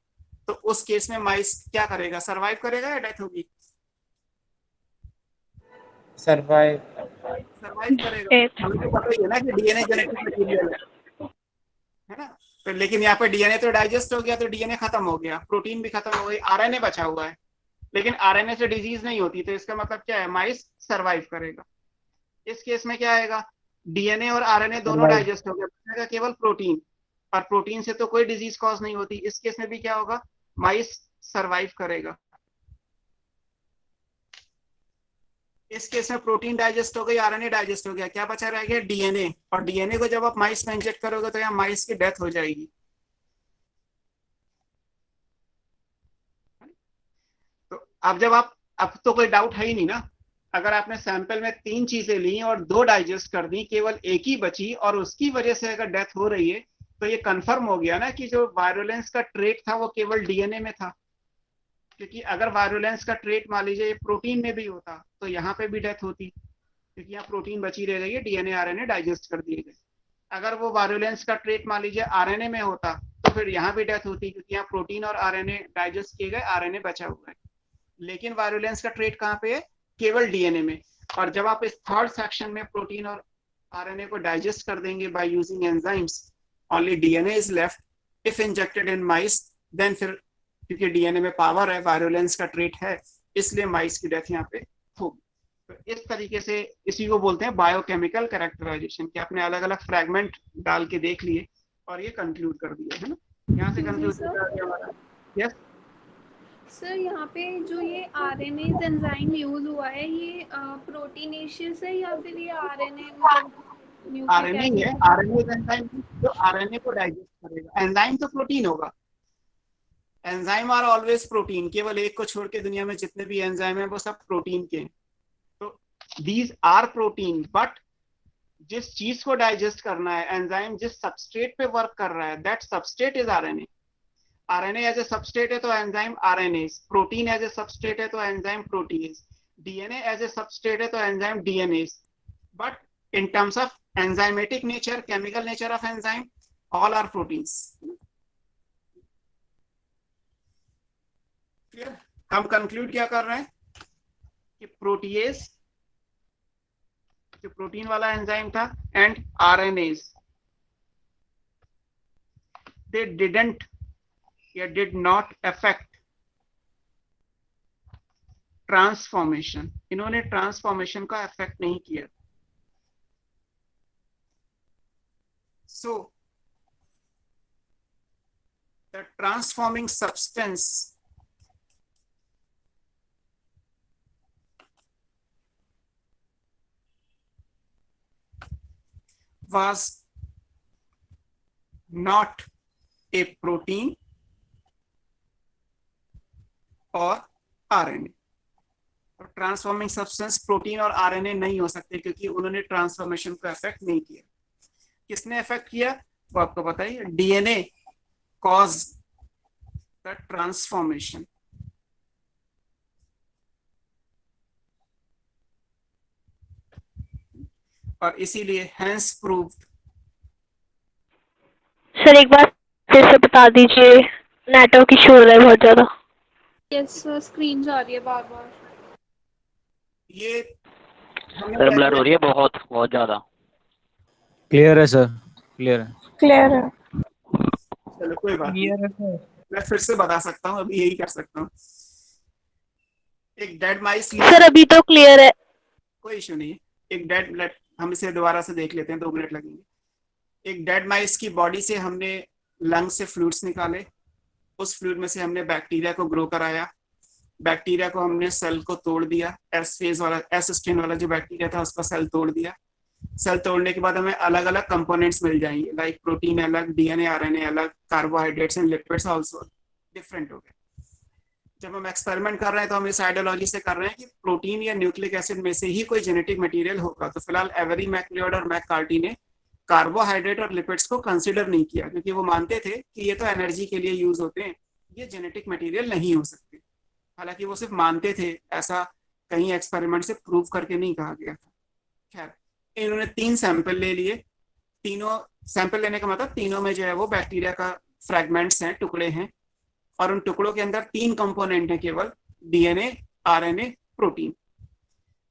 तो उस केस में माइस क्या करेगा, सरवाइव करेगा या डेथ होगी, सरवाइव करेगा। हमें तो पता ही है ना कि डीएनए जेनेटिक मटेरियल है ना। तो लेकिन यहाँ पे डीएनए तो डाइजेस्ट हो गया, तो डीएनए खत्म हो गया, प्रोटीन भी खत्म हो गई, आरएनए बचा हुआ है। लेकिन आरएनए से डिजीज नहीं होती, तो इसका मतलब क्या है, माइस सरवाइव करेगा। इस केस में क्या आएगा, डीएनए और आरएनए दोनों डाइजेस्ट हो गया, बचेगा केवल प्रोटीन, और प्रोटीन से तो कोई डिजीज कॉज नहीं होती। इस केस में भी क्या होगा, माइस सरवाइव करेगा। इस केस में प्रोटीन डाइजेस्ट हो गई, आरएनए डाइजेस्ट हो गया, क्या बचा रह गया, डीएनए। और डीएनए को जब आप माइस में इंजेक्ट करोगे, तो यहाँ माइस की डेथ हो जाएगी। तो अब जब आप, अब तो कोई डाउट है ही नहीं ना, अगर आपने सैंपल में तीन चीजें ली और दो डाइजेस्ट कर दी, केवल एक ही बची, और उसकी वजह से अगर डेथ हो रही है, तो ये कंफर्म हो गया ना कि जो वायरुलेंस का ट्रेट था वो केवल डीएनए में था। क्योंकि अगर वायरुलेंस का ट्रेट मान लीजिए प्रोटीन में भी होता, तो यहाँ पे भी डेथ होती, क्योंकि यहाँ प्रोटीन बची रह गई है, डीएनए आरएनए डाइजेस्ट कर दिए गए। अगर वो वायरुलेंस का ट्रेट मान लीजिए आरएनए में होता, तो फिर यहाँ भी डेथ होती, क्योंकि यहाँ प्रोटीन और आरएनए डाइजेस्ट किए गए, आरएनए बचा हुआ है। लेकिन वायरुलेंस का ट्रेट कहाँ पे है, केवल डीएनए में। और जब आप इस थर्ड सेक्शन में प्रोटीन और आरएनए को डाइजेस्ट कर देंगे by using enzymes, only DNA is left if injected in mice, then फिर क्योंकि डीएनए में पावर है, वायरुलेंस का ट्रेट है, इसलिए माइस की डेथ यहाँ पे होगी। तो इस तरीके से इसी को बोलते हैं बायोकेमिकल कैरेक्टराइजेशन, कि आपने अलग अलग फ्रैगमेंट डाल के देख लिए और ये कंक्लूड कर दिया है ना। यहाँ से कंक्लूड कर दिया हमारा। यस सर, यहाँ पे जो ये आरएनए एंजाइम यूज हुआ है, ये प्रोटीनेशियस है या फिर ये आरएनए मतलब आरएनए है, आरएनए एंजाइम जो आरएनए को डाइजेस्ट करेगा। एंजाइम तो प्रोटीन होगा, एंजाइम आर ऑलवेज प्रोटीन, केवल एक को छोड़ के दुनिया में जितने भी एंजाइम है वो सब प्रोटीन के हैं। तो दीज आर प्रोटीन, बट जिस चीज को डाइजेस्ट करना है, एंजाइम जिस सबस्ट्रेट पे वर्क कर रहा है, that substrate is RNA. RNA as a substrate है तो enzyme RNase, protein as a substrate है तो enzyme protease, DNA as a substrate है तो enzyme DNase. But in terms of enzymatic nature, chemical nature of enzyme, all are proteins. Clear? हम conclude क्या कर रहे हैं कि प्रोटीएज जो प्रोटीन वाला एंजाइम था and RNAs, they didn't या did not affect ट्रांसफॉर्मेशन। इन्होंने ट्रांसफॉर्मेशन का अफेक्ट नहीं किया। So the transforming substance was not a protein और आरएनए। ट्रांसफॉर्मिंग सब्सटेंस प्रोटीन और आरएनए नहीं हो सकते क्योंकि उन्होंने ट्रांसफॉर्मेशन को अफेक्ट नहीं किया। किसने अफेक्ट किया वो आपको पता ही है, डीएनए कॉज द ट्रांसफॉर्मेशन। और इसीलिए हैंस प्रूव्ड। सर एक बार फिर से बता दीजिए, नेटवर्क इशू हो रहा है बहुत ज्यादा। यस सर, स्क्रीन जा रही है बार बार। ये सर ब्लर हो रही है बहुत बहुत ज्यादा। क्लियर है सर, क्लियर है। क्लियर है। चलो कोई बात नहीं, मैं फिर से बता सकता हूँ, अभी यही कर सकता हूँ। एक डेड माइस सर अभी तो क्लियर है। कोई इशू नहीं है। एक डेड, हम इसे दोबारा से देख लेते हैं, 2 मिनट लगेंगे। एक डेड माइस की बॉडी से हमने लंग से फ्लूइड्स निकाले, उस फ्लूइड में से हमने बैक्टीरिया को ग्रो कराया, बैक्टीरिया को हमने सेल को तोड़ दिया, एस फेज वाला, एस स्ट्रेन वाला जो बैक्टीरिया था उसका सेल तोड़ दिया। सेल तोड़ने के बाद हमें अलग अलग कंपोनेंट्स मिल जाएंगे, लाइक प्रोटीन अलग, डीएनए आरएनए अलग, carbohydrates and lipids also different हो गए। जब हम एक्सपेरिमेंट कर रहे हैं तो हम इस आइडियोलॉजी से कर रहे हैं कि प्रोटीन या न्यूक्लिक एसिड में से ही कोई जेनेटिक मटेरियल होगा। तो फिलहाल एवरी मैकलियोड और मैककार्टी ने कार्बोहाइड्रेट और लिपिड्स को कंसिडर नहीं किया क्योंकि वो मानते थे कि ये तो एनर्जी के लिए यूज होते हैं, ये जेनेटिक मटेरियल नहीं हो सकते। हालांकि वो सिर्फ मानते थे, ऐसा कहीं एक्सपेरिमेंट से प्रूव करके नहीं कहा गया था। खैर, इन्होंने 3 सैंपल ले लिए। तीनों सैंपल लेने का मतलब तीनों में जो है वो बैक्टीरिया का फ्रैगमेंट्स हैं, टुकड़े हैं, और उन टुकड़ों के अंदर 3 कंपोनेंट हैं केवल, डीएनए, आरएनए, प्रोटीन।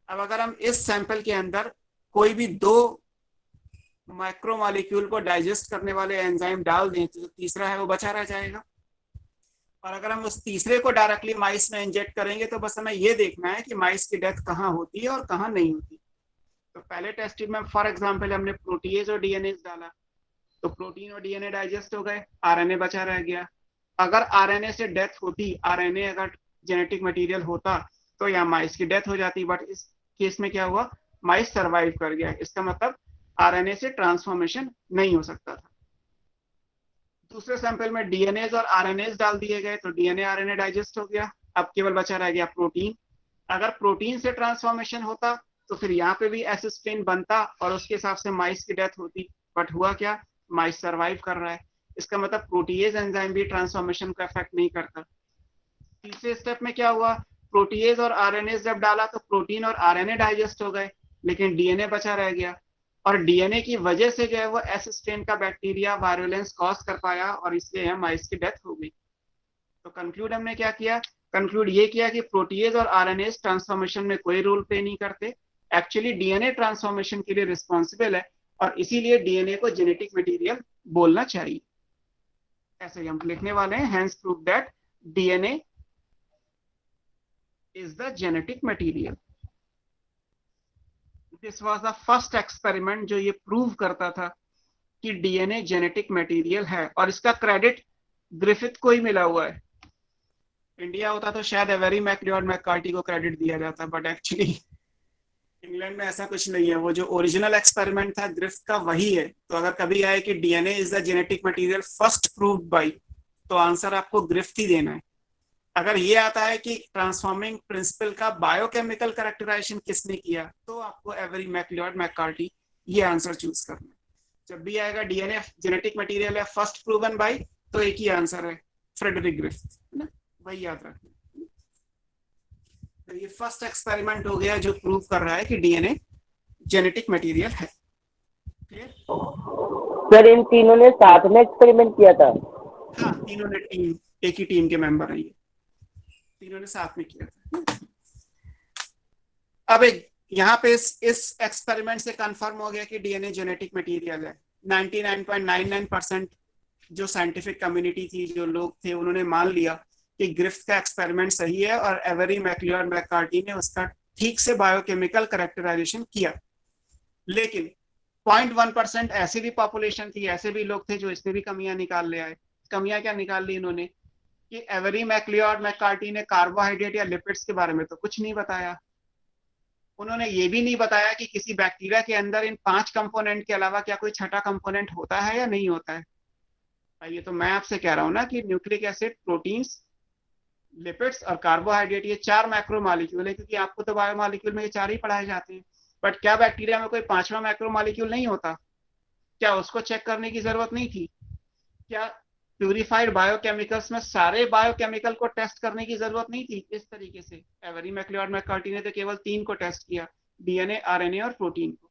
अब अगर हम इस सैंपल के अंदर कोई भी 2 माइक्रोमॉलिक्यूल को डाइजेस्ट करने वाले एंजाइम डाल दें तो तीसरा है वो बचा रह जाएगा। और अगर हम उस तीसरे को डायरेक्टली माइस में इंजेक्ट करेंगे तो बस हमें ये देखना है कि माइस की डेथ कहाँ होती है और कहाँ नहीं होती। तो पहले टेस्ट में फॉर एग्जांपल हमने प्रोटीएज और डीएनए डाला, तो प्रोटीन और डीएनए डाइजेस्ट हो गए, आरएनए बचा रह गया। अगर आरएनए से डेथ होती, आरएनए अगर जेनेटिक मटेरियल होता तो यहाँ माइस की डेथ हो जाती, बट इस केस में क्या हुआ, माइस सर्वाइव कर गया। इसका मतलब आरएनए से ट्रांसफॉर्मेशन नहीं हो सकता था। दूसरे सैंपल में डीएनए और आरएनए डाल दिए गए, तो डीएनए आरएनए डाइजेस्ट हो गया, अब केवल बचा रह गया प्रोटीन। अगर प्रोटीन से ट्रांसफॉर्मेशन होता तो फिर यहाँ पे भी एस स्ट्रेन बनता और उसके हिसाब से माइस की डेथ होती, बट हुआ क्या, माइस सर्वाइव कर रहा है। इसका मतलब प्रोटीएज एंजाइम भी ट्रांसफॉर्मेशन को अफेक्ट नहीं करता। तीसरे स्टेप में क्या हुआ, प्रोटीएज और आरएनए जब डाला तो प्रोटीन और आरएनए डाइजेस्ट हो गए, लेकिन डीएनए बचा रह गया, और डीएनए की वजह से जो है वो एस स्ट्रेन का बैक्टीरिया वायरुलेंस कॉज कर पाया और इसलिए यहाँ माइस की डेथ हो गई। तो कंक्लूड हमने क्या किया, कंक्लूड ये किया कि प्रोटीएज और आरएनए ट्रांसफॉर्मेशन में कोई रोल प्ले नहीं करते, एक्चुअली डीएनए ट्रांसफॉर्मेशन के लिए रिस्पॉन्सिबल है, और इसीलिए डीएनए को जेनेटिक मटेरियल बोलना चाहिए। ऐसे ही हम लिखने वाले हैं, hence prove that DNA is the genetic material. This was the first experiment जो ये प्रूव करता था कि डीएनए जेनेटिक मटेरियल है, और इसका क्रेडिट ग्रिफिथ को ही मिला हुआ है। इंडिया होता तो शायद एवेरी मैकलियोड मैककार्टी को क्रेडिट दिया जाता, बट एक्चुअली इंग्लैंड में ऐसा कुछ नहीं है। वो जो ओरिजिनल एक्सपेरिमेंट था ग्रिफ्थ का वही है। तो अगर कभी आए कि DNA is the genetic material first proved bye, तो आंसर आपको ग्रिफ्थ ही देना है। अगर ये आता है कि ट्रांसफॉर्मिंग प्रिंसिपल का बायोकेमिकल कैरेक्टराइजेशन किसने किया, तो आपको एवेरी मैकलियोड मैककार्टी ये आंसर चूज करना है। जब भी आएगा डीएनए जेनेटिक मटेरियल है फर्स्ट प्रूवन बाय, तो एक ही आंसर है, फ्रेडरिक ग्रिफ्थ, है ना, वही याद रखना। तो ये फर्स्ट एक्सपेरिमेंट हो गया जो प्रूव कर रहा है कि डीएनए जेनेटिक मटेरियल है। क्लियर? सर इन तीनों ने साथ में एक्सपेरिमेंट किया था? हाँ, तीनों ने एक ही टीम के मेंबर हैं, ये तीनों ने साथ में किया था। अब एक यहाँ पे इस एक्सपेरिमेंट से कंफर्म हो गया कि डीएनए जेनेटिक मटेरियल है। 99.99% जो साइंटिफिक कम्युनिटी थी, जो लोग थे, उन्होंने मान लिया कि ग्रिफ्थ का एक्सपेरिमेंट सही है, और एवेरी मैकलियोड मैककार्टी ने उसका ठीक से बायोकेमिकल कैरेक्टराइजेशन किया। लेकिन 0.1% ऐसी भी पॉपुलेशन थी, ऐसे भी लोग थे जो इसमें भी कमियां निकाल ले आए। कमियां क्या निकाल ली इन्होंने कि एवरी मैक्लियोड मैककार्टी ने कार्बोहाइड्रेट या लिपिड्स के बारे में तो कुछ नहीं बताया। उन्होंने ये भी नहीं बताया कि किसी बैक्टीरिया के अंदर इन 5 कंपोनेंट के अलावा क्या कोई छठा कंपोनेंट होता है या नहीं होता है। ये तो मैं आपसे कह रहा हूं ना कि न्यूक्लिक एसिड, प्रोटीन्स, लिपिड्स और कार्बोहाइड्रेट ये 4 मैक्रो मॉलिक्यूल है, क्योंकि आपको तो बायोमॉलिक्यूल में ये 4 ही पढ़ाए जाते हैं। बट क्या बैक्टीरिया में कोई 5वां मैक्रो मॉलिक्यूल नहीं होता? क्या उसको चेक करने की जरूरत नहीं थी? क्या प्यूरिफाइड बायोकेमिकल्स में सारे बायोकेमिकल को टेस्ट करने की जरूरत नहीं थी? इस तरीके से एवरी मैक्लियोड मैककार्टी ने तो केवल 3 को टेस्ट किया, डीएनए, आरएनए और प्रोटीन को।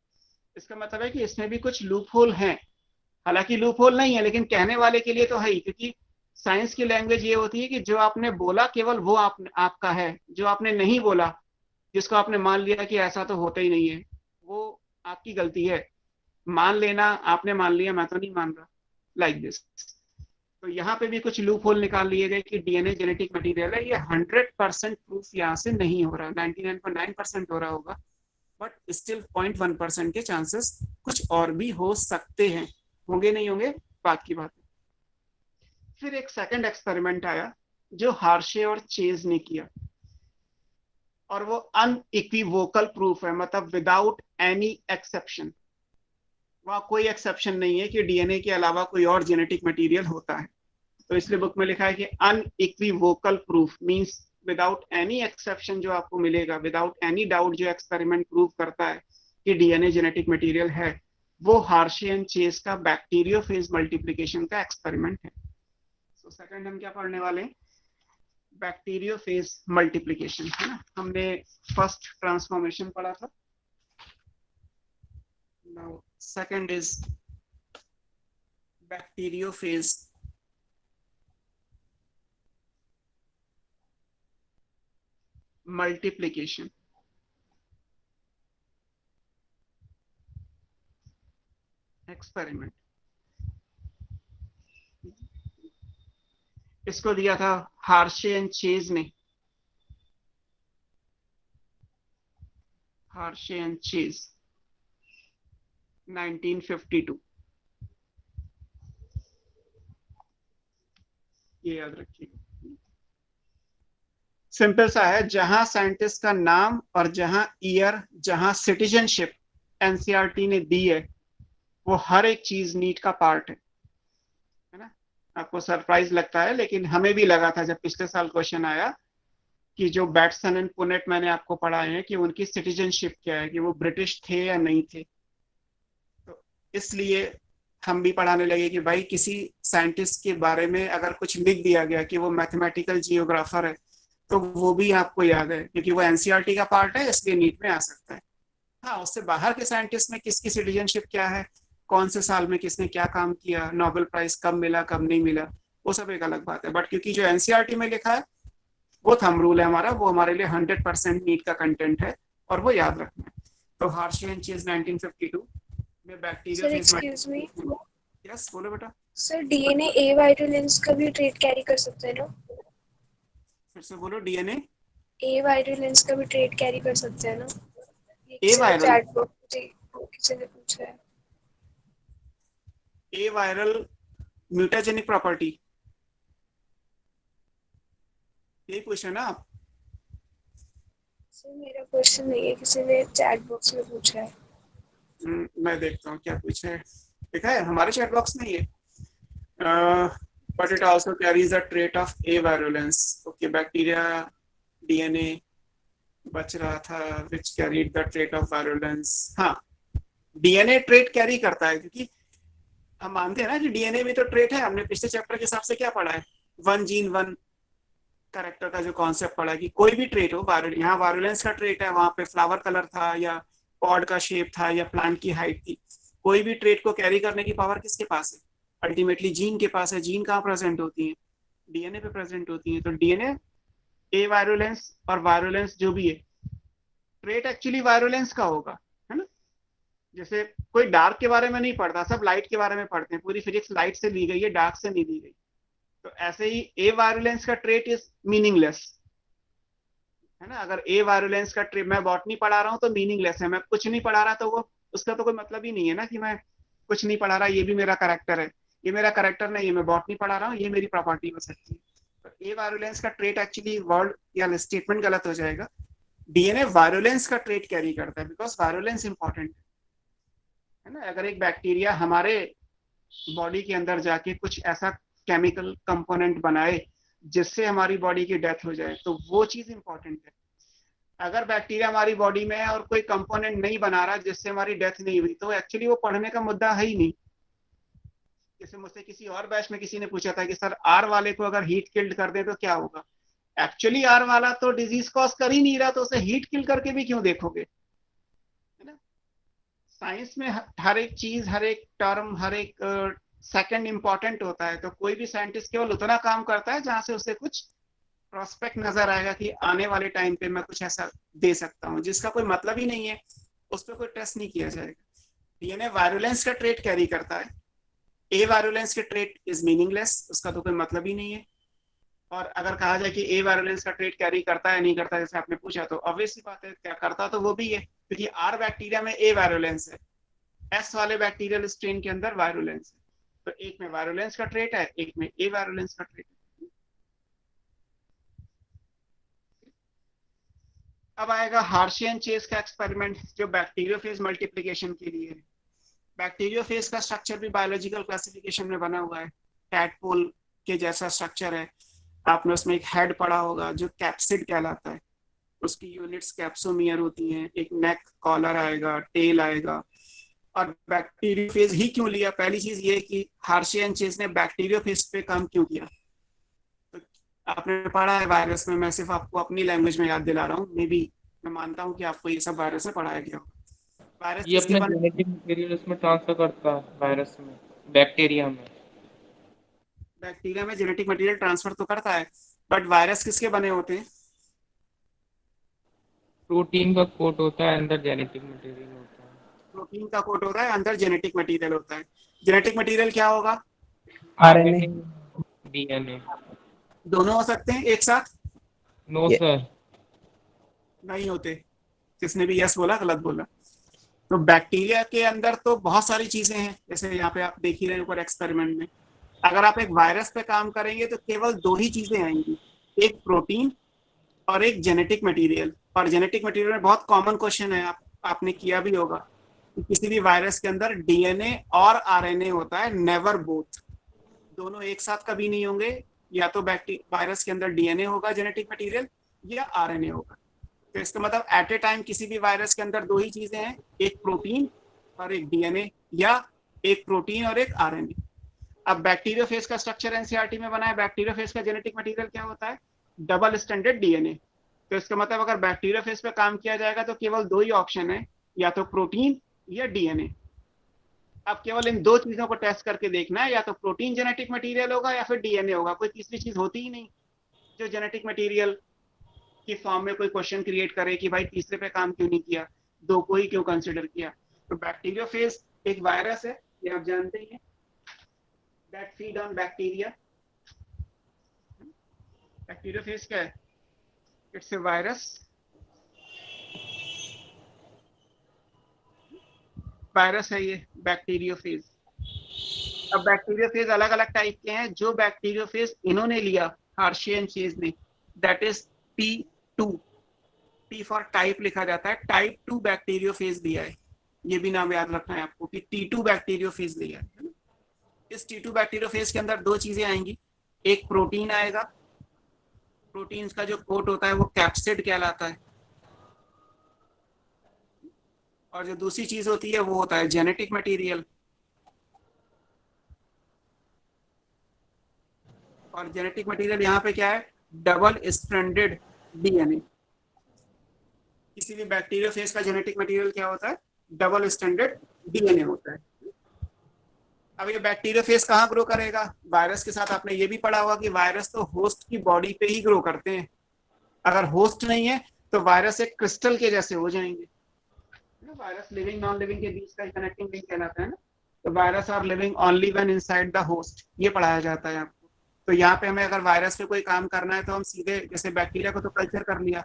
इसका मतलब है कि इसमें भी कुछ लूप होल हैं। हालांकि लूप होल नहीं है, लेकिन कहने वाले के लिए तो है ही, क्योंकि साइंस की लैंग्वेज ये होती है कि जो आपने बोला केवल वो आपका है, जो आपने नहीं बोला, जिसको आपने मान लिया कि ऐसा तो होता ही नहीं है, वो आपकी गलती है। मान लेना, आपने मान लिया, मैं तो नहीं मान रहा, लाइक दिस। तो यहाँ पे भी कुछ लूप होल निकाल लिए गए कि डीएनए जेनेटिक मटेरियल है। ये 100% प्रूफ यहाँ से नहीं हो रहा, 99.9% हो रहा होगा, बट स्टिल 0.1% के चांसेस कुछ और भी हो सकते हैं। होंगे नहीं होंगे बात की बात है। फिर एक सेकंड एक्सपेरिमेंट आया जो हार्शे और चेज ने किया, और वो अनइक्विवोकल प्रूफ है, मतलब विदाउट एनी एक्सेप्शन। वहां कोई एक्सेप्शन नहीं है कि डीएनए के अलावा कोई और जेनेटिक मटेरियल होता है। तो इसलिए बुक में लिखा है कि unequivocal proof means without any exception जो आपको मिलेगा, विदाउट एनी डाउट जो एक्सपेरिमेंट प्रूव करता है कि डीएनए जेनेटिक मटेरियल है, वो हार्शे एंड चेज का बैक्टीरियोफेज मल्टीप्लिकेशन का एक्सपेरिमेंट है। तो सेकंड हम क्या पढ़ने वाले हैं? बैक्टीरियोफेज मल्टीप्लिकेशन, है ना। हमने फर्स्ट ट्रांसफॉर्मेशन पढ़ा था, now second is bacteriophage multiplication. Experiment इसको दिया था हार्शे एंड चेज ने, हार्शे एंड चेज 1952। ये याद रखिएगा, सिंपल सा है। जहां साइंटिस्ट का नाम और जहां ईयर, जहां सिटीजनशिप एनसीईआरटी ने दी है, वो हर एक चीज नीट का पार्ट है ना। आपको सरप्राइज लगता है, लेकिन हमें भी लगा था जब पिछले साल क्वेश्चन आया कि जो बैट्सन एंड पुनेट मैंने आपको पढ़ाए हैं कि उनकी सिटीजनशिप क्या है, कि वो ब्रिटिश थे या नहीं थे। तो इसलिए हम भी पढ़ाने लगे कि भाई किसी साइंटिस्ट के बारे में अगर कुछ लिख दिया गया कि वो मैथमेटिकल जियोग्राफर है, तो वो भी आपको याद है, क्योंकि वो एनसीईआरटी का पार्ट है, इसलिए नीट में आ सकता है। हाँ, उससे बाहर के साइंटिस्ट में किसकी सिटीजनशिप क्या है, कौन से साल में किसने क्या काम किया, नोबेल प्राइज कब मिला कब नहीं मिला, वो सब एक अलग बात है। बट क्योंकि जो एनसीईआरटी में लिखा है वो थंब रूल है हमारा, वो हमारे लिए 100% नीट का कंटेंट है और वो याद रखना है। तो हार्शे एंड चेज 1952 में बैक्टीरियोफेज। एक्सक्यूज मी, यस बोलो बेटा। सर डीएनए ए वायरुलेंस का भी ट्रेट कैरी कर सकते हैं ना? फिर से बोलो। डीएनए ए वायरुलेंस का भी ट्रेट कैरी कर सकते हैं ना? ए वायरल, चैट बॉक्स किसी ने पूछा है। ए वायरल म्यूटाजेनिक प्रॉपर्टी, यही पूछा ना आप? सर मेरा क्वेश्चन नहीं है, किसी ने चैट बॉक्स में पूछा है। मैं देखता हूँ क्या पूछा है। देखा है हमारे चैट बॉक्स में ये, but it also carries the trait of a virulence. Okay, bacteria DNA बच रहा था which carried the trait of virulence. हाँ, डीएनए ट्रेट कैरी करता है, क्योंकि हम मानते हैं ना कि डीएनए में तो ट्रेट है। हमने पिछले चैप्टर के हिसाब से क्या पढ़ा है, 1 जीन 1 कैरेक्टर का जो कॉन्सेप्ट पढ़ा है कि कोई भी ट्रेट हो, यहाँ वायरुलेंस का ट्रेट है, वहां पे फ्लावर कलर था या पॉड का शेप था या प्लांट की हाइट थी, कोई भी ट्रेट को कैरी करने की पावर किसके पास है? अल्टीमेटली जीन के पास है। जीन कहाँ प्रेजेंट होती है? डीएनए पे प्रेजेंट होती है। तो डीएनए ए वायरुलेंस और वायरुलेंस जो भी है, ट्रेट एक्चुअली वायरुलेंस का होगा, है ना। जैसे कोई डार्क के बारे में नहीं पढ़ता, सब लाइट के बारे में पढ़ते हैं, पूरी फिजिक्स लाइट से ली गई है, डार्क से नहीं ली गई। तो ऐसे ही ए वायरुलेंस का ट्रेट इज मीनिंगलेस, है ना। अगर ए वायरुलेंस का ट्रेट, मैं बॉटनी पढ़ा रहा हूँ तो मीनिंगलेस है, मैं कुछ नहीं पढ़ा रहा तो वो उसका तो कोई मतलब ही नहीं है ना कि मैं कुछ नहीं पढ़ा रहा, ये भी मेरा कैरेक्टर है, ये मेरा कैरेक्टर नहीं है, मैं बॉटनी पढ़ा रहा हूँ, ये मेरी प्रॉपर्टी हो सकती है। तो ए वायरुलेंस का ट्रेट एक्चुअली वर्ड या स्टेटमेंट गलत हो जाएगा। डीएनए वायरुलेंस का ट्रेट कैरी करता है बिकॉज वायरुलेंस इंपॉर्टेंट है ना। अगर एक बैक्टीरिया हमारे बॉडी के अंदर जाके कुछ ऐसा केमिकल कंपोनेंट बनाए जिससे हमारी बॉडी की डेथ हो जाए तो वो चीज इंपॉर्टेंट है। अगर बैक्टीरिया हमारी बॉडी में है और कोई कंपोनेंट नहीं बना रहा जिससे हमारी डेथ नहीं हुई तो एक्चुअली वो पढ़ने का मुद्दा है ही नहीं। जैसे मुझसे किसी और बैच में किसी ने पूछा था कि सर आर वाले को अगर हीट किल्ड कर दे तो क्या होगा। एक्चुअली आर वाला तो डिजीज कॉज कर ही नहीं रहा, तो उसे हीट किल करके भी क्यों देखोगे, है ना। साइंस में हर एक चीज, हर एक टर्म, हर एक सेकंड इंपॉर्टेंट होता है। तो कोई भी साइंटिस्ट केवल उतना काम करता है जहां से उसे कुछ प्रोस्पेक्ट नजर आएगा कि आने वाले टाइम पे मैं कुछ ऐसा दे सकता हूँ, जिसका कोई मतलब ही नहीं है, उस पर कोई टेस्ट नहीं किया जाएगा। डीएनए वायरुलेंस का ट्रेट कैरी करता है। ए वायरुलेंस के ट्रेट इज मीनिंगलेस, उसका तो कोई मतलब ही नहीं है। और अगर कहा जाए कि ए वायरुलेंस का ट्रेट कैरी करता है नहीं करता, जैसे आपने पूछा, तो ऑब्वियसली बात है क्या करता तो वो भी है, क्योंकि आर बैक्टीरिया में ए वायरुलेंस है, एस वाले बैक्टीरियल स्ट्रेन के अंदर वायरुलेंस है। तो एक में वायरुलेंस का ट्रेट है, एक में ए वायरुलेंस का ट्रेट है। अब आएगा हार्शी एंड चेस का एक्सपेरिमेंट जो बैक्टीरियोफेज मल्टीप्लिकेशन के लिए है। बैक्टीरियोफेज का स्ट्रक्चर भी बायोलॉजिकल क्लासिफिकेशन में बना हुआ है, टैडपोल के जैसा स्ट्रक्चर है। आपने उसमें एक हेड पढ़ा होगा जो कैप्सिड कहलाता है, उसकी यूनिट्स कैप्सोमियर होती हैं, एक नेक, कॉलर आएगा, टेल आएगा। और बैक्टीरियोफेज ही क्यों लिया, पहली चीज ये कि हार्शी एंड चेस ने बैक्टीरियोफेज पे काम क्यों किया। तो आपने पढ़ा है वायरस में, मैं सिर्फ आपको अपनी लैंग्वेज में याद दिला रहा हूँ, मे बी मैं मानता हूँ कि आपको ये सब वायरस में पढ़ाया गया हो। वायरस ये अपने जेनेटिक मटेरियल उसमें ट्रांसफर करता है, वायरस में, बैक्टीरिया में। बैक्टीरिया में जेनेटिक मटेरियल ट्रांसफर तो करता है, बट वायरस किसके बने होते हैं। प्रोटीन का कोट होता है, अंदर जेनेटिक मटेरियल होता है। प्रोटीन का कोट होता है, अंदर जेनेटिक मटेरियल होता है। जेनेटिक मटेरियल क्या होगा, आरएनए, डीएनए। दोनों हो सकते हैं एक साथ। नो सर, नहीं होते, किसने भी यस बोला गलत बोला। तो बैक्टीरिया के अंदर तो बहुत सारी चीजें हैं, जैसे यहाँ पे आप देख ही रहे हैं ऊपर एक्सपेरिमेंट में। अगर आप एक वायरस पे काम करेंगे तो केवल दो ही चीजें आएंगी, एक प्रोटीन और एक जेनेटिक मटेरियल। और जेनेटिक मटेरियल में बहुत कॉमन क्वेश्चन है, आपने किया भी होगा कि किसी भी वायरस के अंदर डीएनए और आरएनए होता है, नेवर बोथ, दोनों एक साथ कभी नहीं होंगे। या तो वायरस के अंदर डीएनए होगा जेनेटिक मटेरियल, या आरएनए होगा। तो इसका मतलब एट ए टाइम किसी भी वायरस के अंदर दो ही चीजें हैं, एक प्रोटीन और एक डीएनए, या एक प्रोटीन और एक आरएनए। अब बैक्टीरियोफेज का स्ट्रक्चर एनसीईआरटी में बना है। बैक्टीरियोफेज का जेनेटिक मटेरियल क्या होता है, डबल स्टैंडर्ड डीएनए। तो इसका मतलब अगर बैक्टीरियोफेज पे काम किया जाएगा तो केवल दो ही ऑप्शन है, या तो प्रोटीन या डीएनए। अब केवल इन दो चीजों को टेस्ट करके देखना है, या तो प्रोटीन जेनेटिक मटेरियल होगा या फिर डीएनए होगा, कोई तीसरी चीज होती ही नहीं जो जेनेटिक मटेरियल की फॉर्म में कोई क्वेश्चन क्रिएट करे कि भाई तीसरे पे काम क्यों नहीं किया, दो को ही क्यों कंसिडर किया। तो बैक्टीरियोफेज एक वायरस है, ये आप जानते ही हैं, that feed on bacteria. Bacteriophage क्या है, इट्स ए वायरस। वायरस है ये बैक्टीरियोफेज। अब बैक्टीरियोफेज अलग अलग टाइप के हैं। जो बैक्टीरियोफेज इन्होंने लिया हार्शी एंड चेज ने, that is T2, T for type लिखा जाता है, टाइप 2 बैक्टीरियोफेज लिया है। ये भी नाम याद रखना है आपको कि T2 बैक्टीरियोफेज लिया है। इस T2 बैक्टीरियोफेज के अंदर दो चीजें आएंगी, एक प्रोटीन आएगा, प्रोटीन का जो कोट होता है वो कैप्सिड कहलाता है, और जो दूसरी चीज होती है वो होता है जेनेटिक मटेरियल। और जेनेटिक मटेरियल यहाँ पे क्या है, डबल स्ट्रैंडेड डीएनए। किसी भी बैक्टीरियोफेज का जेनेटिक मटेरियल क्या होता है, डबल स्ट्रैंडेड डीएनए होता है। अब ये बैक्टीरियोफेज कहाँ ग्रो करेगा, वायरस के साथ। आपने ये भी पढ़ा होगा कि वायरस तो होस्ट की बॉडी पे ही ग्रो करते हैं। अगर होस्ट नहीं है तो वायरस एक क्रिस्टल के जैसे हो जाएंगे। वायरस लिविंग नॉन लिविंग के बीच का कनेक्टिंग लिंक कहलाता है ना। तो virus are living only when inside the host, ये पढ़ाया जाता है आपको। तो यहाँ पे हमें अगर वायरस पे कोई काम करना है तो हम सीधे, जैसे बैक्टीरिया को तो कल्चर कर लिया,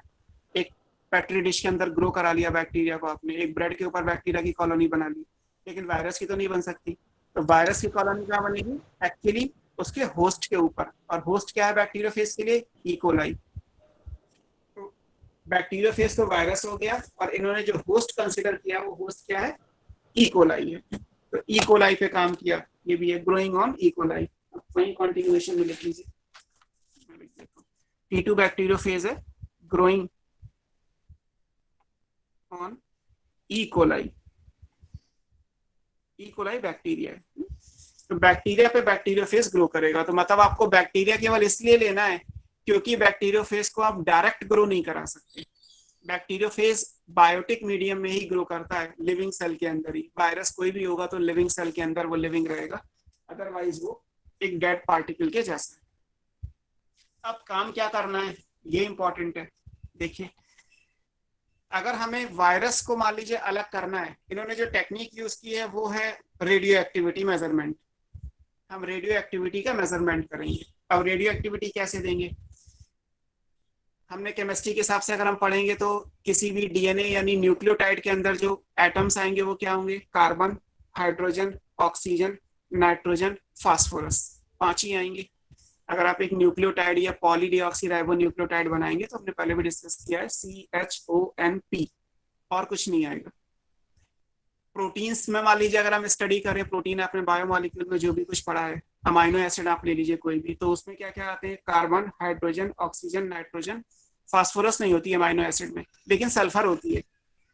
एक पेट्री डिश के अंदर ग्रो करा लिया बैक्टीरिया को आपने, एक ब्रेड के ऊपर बैक्टीरिया की कॉलोनी बना ली, लेकिन वायरस की तो नहीं बन सकती। तो वायरस की कॉलोनी कहाँ बनेगी? एक्चुअली उसके होस्ट के ऊपर, और होस्ट क्या है बैक्टीरियोफेज के लिए? E coli. बैक्टीरियोफेज तो वायरस हो गया, और इन्होंने जो होस्ट कंसिडर किया वो होस्ट क्या है? ई कोलाई है। तो ई कोलाई पे काम किया, ये भी है ग्रोइंग ऑन ई कोलाई। वही कंटिन्यूएशन में लिख लीजिए, T2 बैक्टीरियोफेज है, growing on E coli. E coli bacteria है, तो बैक्टीरिया पे बैक्टीरियोफेज ग्रो करेगा। तो मतलब आपको बैक्टीरिया केवल इसलिए लेना है क्योंकि बैक्टीरियोफेज को आप डायरेक्ट ग्रो नहीं करा सकते। बैक्टीरियोफेज बायोटिक मीडियम में ही ग्रो करता है, लिविंग सेल के अंदर ही। वायरस कोई भी होगा तो लिविंग सेल के अंदर वो लिविंग रहेगा, अदरवाइज वो एक डेड पार्टिकल के जैसा है। अब काम क्या करना है ये इंपॉर्टेंट है। देखिए, अगर हमें वायरस को मान लीजिए अलग करना है, इन्होंने जो टेक्निक यूज की है वो है रेडियो एक्टिविटी मेजरमेंट। हम रेडियो एक्टिविटी का मेजरमेंट करेंगे। अब रेडियो एक्टिविटी कैसे देंगे? हमने केमिस्ट्री के हिसाब से अगर हम पढ़ेंगे तो किसी भी डीएनए यानी न्यूक्लियोटाइड के अंदर जो एटम्स आएंगे वो क्या होंगे? Carbon, hydrogen, oxygen, nitrogen, phosphorus, 5 ही आएंगे। अगर आप एक न्यूक्लियोटाइड या पॉलीडिऑक्सीराइबो न्यूक्लियोटाइड बनाएंगे तो हमने पहले भी डिस्कस किया है CHONP, और कुछ नहीं आएगा। प्रोटीन्स में मान लीजिए अगर हम स्टडी करें, प्रोटीन आपने बायोमॉलिक्यूल में जो भी कुछ पढ़ा है, अमाइनो एसिड आप ले लीजिए कोई भी, तो उसमें क्या क्या आते हैं? Carbon, hydrogen, oxygen, nitrogen, phosphorus नहीं होती अमाइनो एसिड में, लेकिन सल्फर होती है।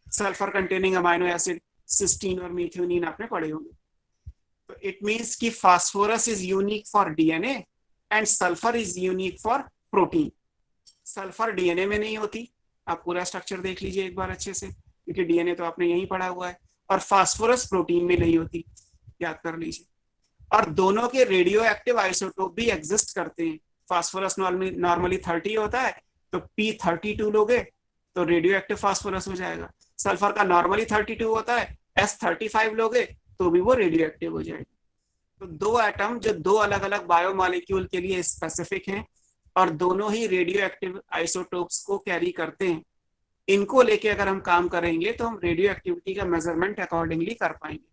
Sulphur containing amino acid cysteine और मीथियोनिन आपने पढ़े होंगे। तो इट मीन्स कि phosphorus is unique for DNA and sulphur is unique for protein. Sulphur DNA में नहीं होती, आप पूरा स्ट्रक्चर देख लीजिए एक बार अच्छे से, क्योंकि डीएनए तो आपने यहीं पढ़ा हुआ है। और फास्फोरस प्रोटीन में नहीं होती, याद कर लीजिए। और दोनों के रेडियो एक्टिव आइसोटोप भी एग्जिस्ट करते हैं। फास्फोरस नॉर्मली 30 होता है, तो P32 लोगे तो रेडियो एक्टिव फास्फोरस हो जाएगा। सल्फर का नॉर्मली 32 होता है, S35 लोगे तो भी वो रेडियो एक्टिव हो जाएगा। तो दो एटम जो दो अलग अलग बायोमॉलिक्यूल के लिए स्पेसिफिक हैं और दोनों ही रेडियो एक्टिव आइसोटोप्स को कैरी करते हैं, इनको लेके अगर हम काम करेंगे तो हम रेडियो एक्टिविटी का मेजरमेंट अकॉर्डिंगली कर पाएंगे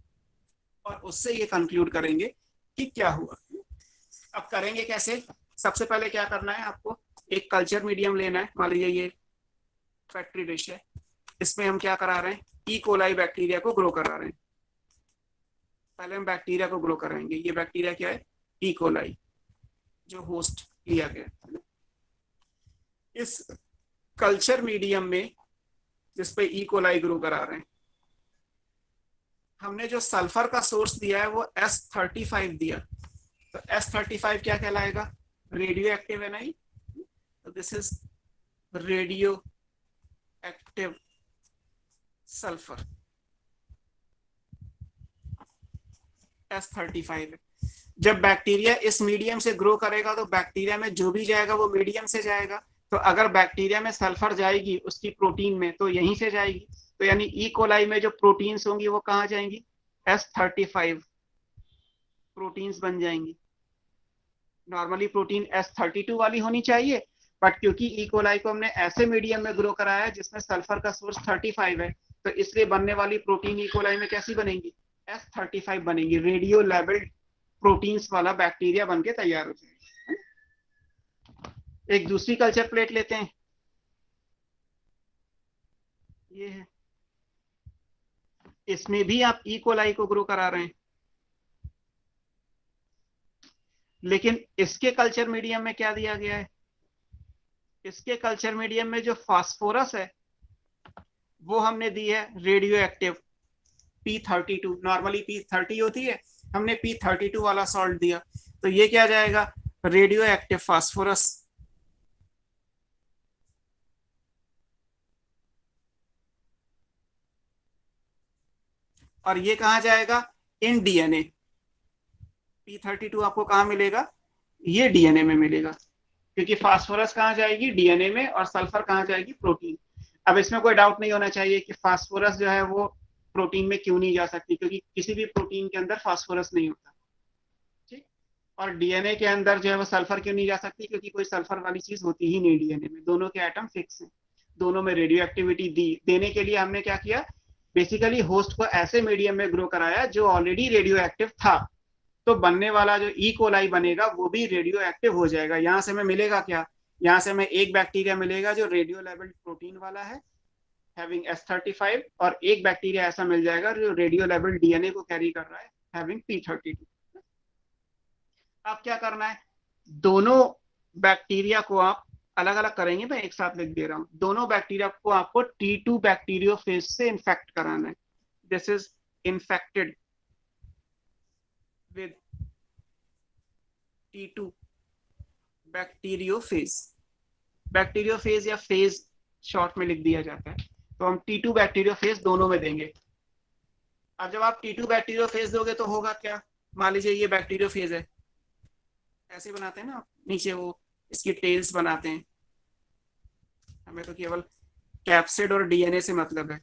और उससे ये कंक्लूड करेंगे कि क्या हुआ। अब करेंगे कैसे? सबसे पहले क्या करना है आपको? एक कल्चर मीडियम लेना है। मान लीजिए ये पेट्री डिश है, इसमें हम क्या करा रहे हैं? ई कोलाई बैक्टीरिया को ग्रो करा रहे हैं। पहले हम बैक्टीरिया को ग्रो कराएंगे। ये बैक्टीरिया क्या है? ई कोलाई, जो होस्ट लिया गया। इस कल्चर मीडियम में जिसपे ई कोलाई ग्रो करा रहे हैं, हमने जो सल्फर का सोर्स दिया है वो S35 दिया। तो S35 क्या कहलाएगा? रेडियो एक्टिव है नहीं, तो this is radio active sulphur. S35 है। जब बैक्टीरिया इस मीडियम से ग्रो करेगा तो बैक्टीरिया में जो भी जाएगा वो मीडियम से जाएगा। तो अगर बैक्टीरिया में सल्फर जाएगी उसकी प्रोटीन में, तो यहीं से जाएगी। तो यानी ई कोलाई में जो प्रोटीन्स होंगी वो कहाँ जाएंगी? S35 प्रोटीन्स बन जाएंगी। नॉर्मली प्रोटीन S32 वाली होनी चाहिए, बट क्योंकि ई कोलाई को हमने ऐसे मीडियम में ग्रो कराया है जिसमें सल्फर का सोर्स 35 है, तो इसलिए बनने वाली प्रोटीन ई कोलाई में कैसी बनेगी? S35 बनेगी। रेडियो लेबल्ड प्रोटीन्स वाला बैक्टीरिया बन के तैयार हो जाएगा। एक दूसरी कल्चर प्लेट लेते हैं, ये है। इसमें भी आप ई कोलाई को ग्रो करा रहे हैं, लेकिन इसके कल्चर मीडियम में क्या दिया गया है? इसके कल्चर मीडियम में जो फास्फोरस है वो हमने दी है radio active P32। Normally P30 होती है, हमने P32 वाला सॉल्ट दिया। तो ये क्या जाएगा? Radio active phosphorus. और ये कहाँ जाएगा? In DNA. P32 आपको कहाँ मिलेगा? ये डीएनए में मिलेगा, क्योंकि फास्फोरस कहाँ जाएगी? डीएनए में, और सल्फर कहाँ जाएगी? प्रोटीन। अब इसमें कोई डाउट नहीं होना चाहिए कि फास्फोरस जो है वो प्रोटीन में क्यों नहीं जा सकती, क्योंकि किसी भी प्रोटीन के अंदर फास्फोरस नहीं होता, ठीक। और डीएनए के अंदर जो है वो सल्फर क्यों नहीं जा सकती? क्योंकि कोई सल्फर वाली चीज होती ही नहीं डीएनए में, दोनों के एटम फिक्स हैं। दोनों में रेडियो एक्टिविटी देने के लिए हमने क्या किया, बेसिकली होस्ट को ऐसे मीडियम में ग्रो कराया जो ऑलरेडी रेडियो एक्टिव था, तो बनने वाला जो ई कोलाई बनेगा वो भी रेडियो एक्टिव हो जाएगा। यहाँ से हमें मिलेगा क्या, यहाँ से हमें एक बैक्टीरिया मिलेगा जो रेडियो लेवल्ड प्रोटीन वाला है हैविंग S35, और एक बैक्टीरिया ऐसा मिल जाएगा जो रेडियो लेवल्ड डीएनए को कैरी कर रहा है हैविंग P32। अब क्या करना है, दोनों बैक्टीरिया को आप अलग अलग करेंगे, मैं एक साथ लिख दे रहा हूं। दोनों बैक्टीरिया को आपको T2 बैक्टीरियोफेज से इन्फेक्ट कराना है। This is infected with T2 bacteriophage. Bacteriophage या फेज शॉर्ट में लिख दिया जाता है, तो हम T2 बैक्टीरियोफेज दोनों में देंगे। अब जब आप T2 बैक्टीरियोफेज दोगे तो होगा क्या, मान लीजिए ये बैक्टीरियोफेज है, ऐसे बनाते हैं ना आप, नीचे वो इसकी टेल्स बनाते हैं, हमें तो केवल कैप्सिड और डीएनए से मतलब है।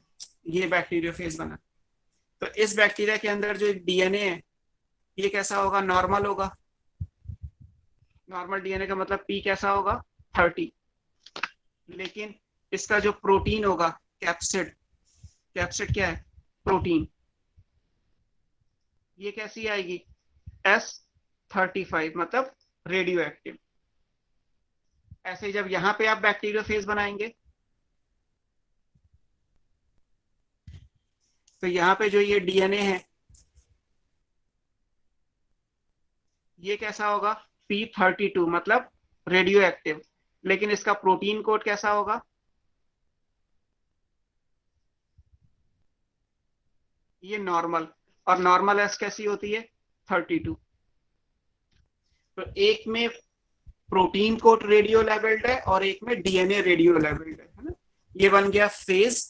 ये बैक्टीरियोफेज बना, तो इस बैक्टीरिया के अंदर जो डीएनए है ये कैसा होगा, नॉर्मल होगा। नॉर्मल डीएनए का मतलब P कैसा होगा 30, लेकिन इसका जो प्रोटीन होगा कैप्सिड, कैप्सिड क्या है, प्रोटीन, ये कैसी आएगी S35, मतलब रेडियो एक्टिव। ऐसे ही जब यहां पे आप बैक्टीरियोफेज बनाएंगे तो यहां पे जो ये डीएनए है ये कैसा होगा P32, मतलब रेडियो एक्टिव, लेकिन इसका प्रोटीन कोड कैसा होगा, ये नॉर्मल, और नॉर्मल एस कैसी होती है 32। तो एक में प्रोटीन कोड रेडियो लेवल्ड है और एक में डीएनए रेडियो लेवल्ड है ना। ये बन गया फेज,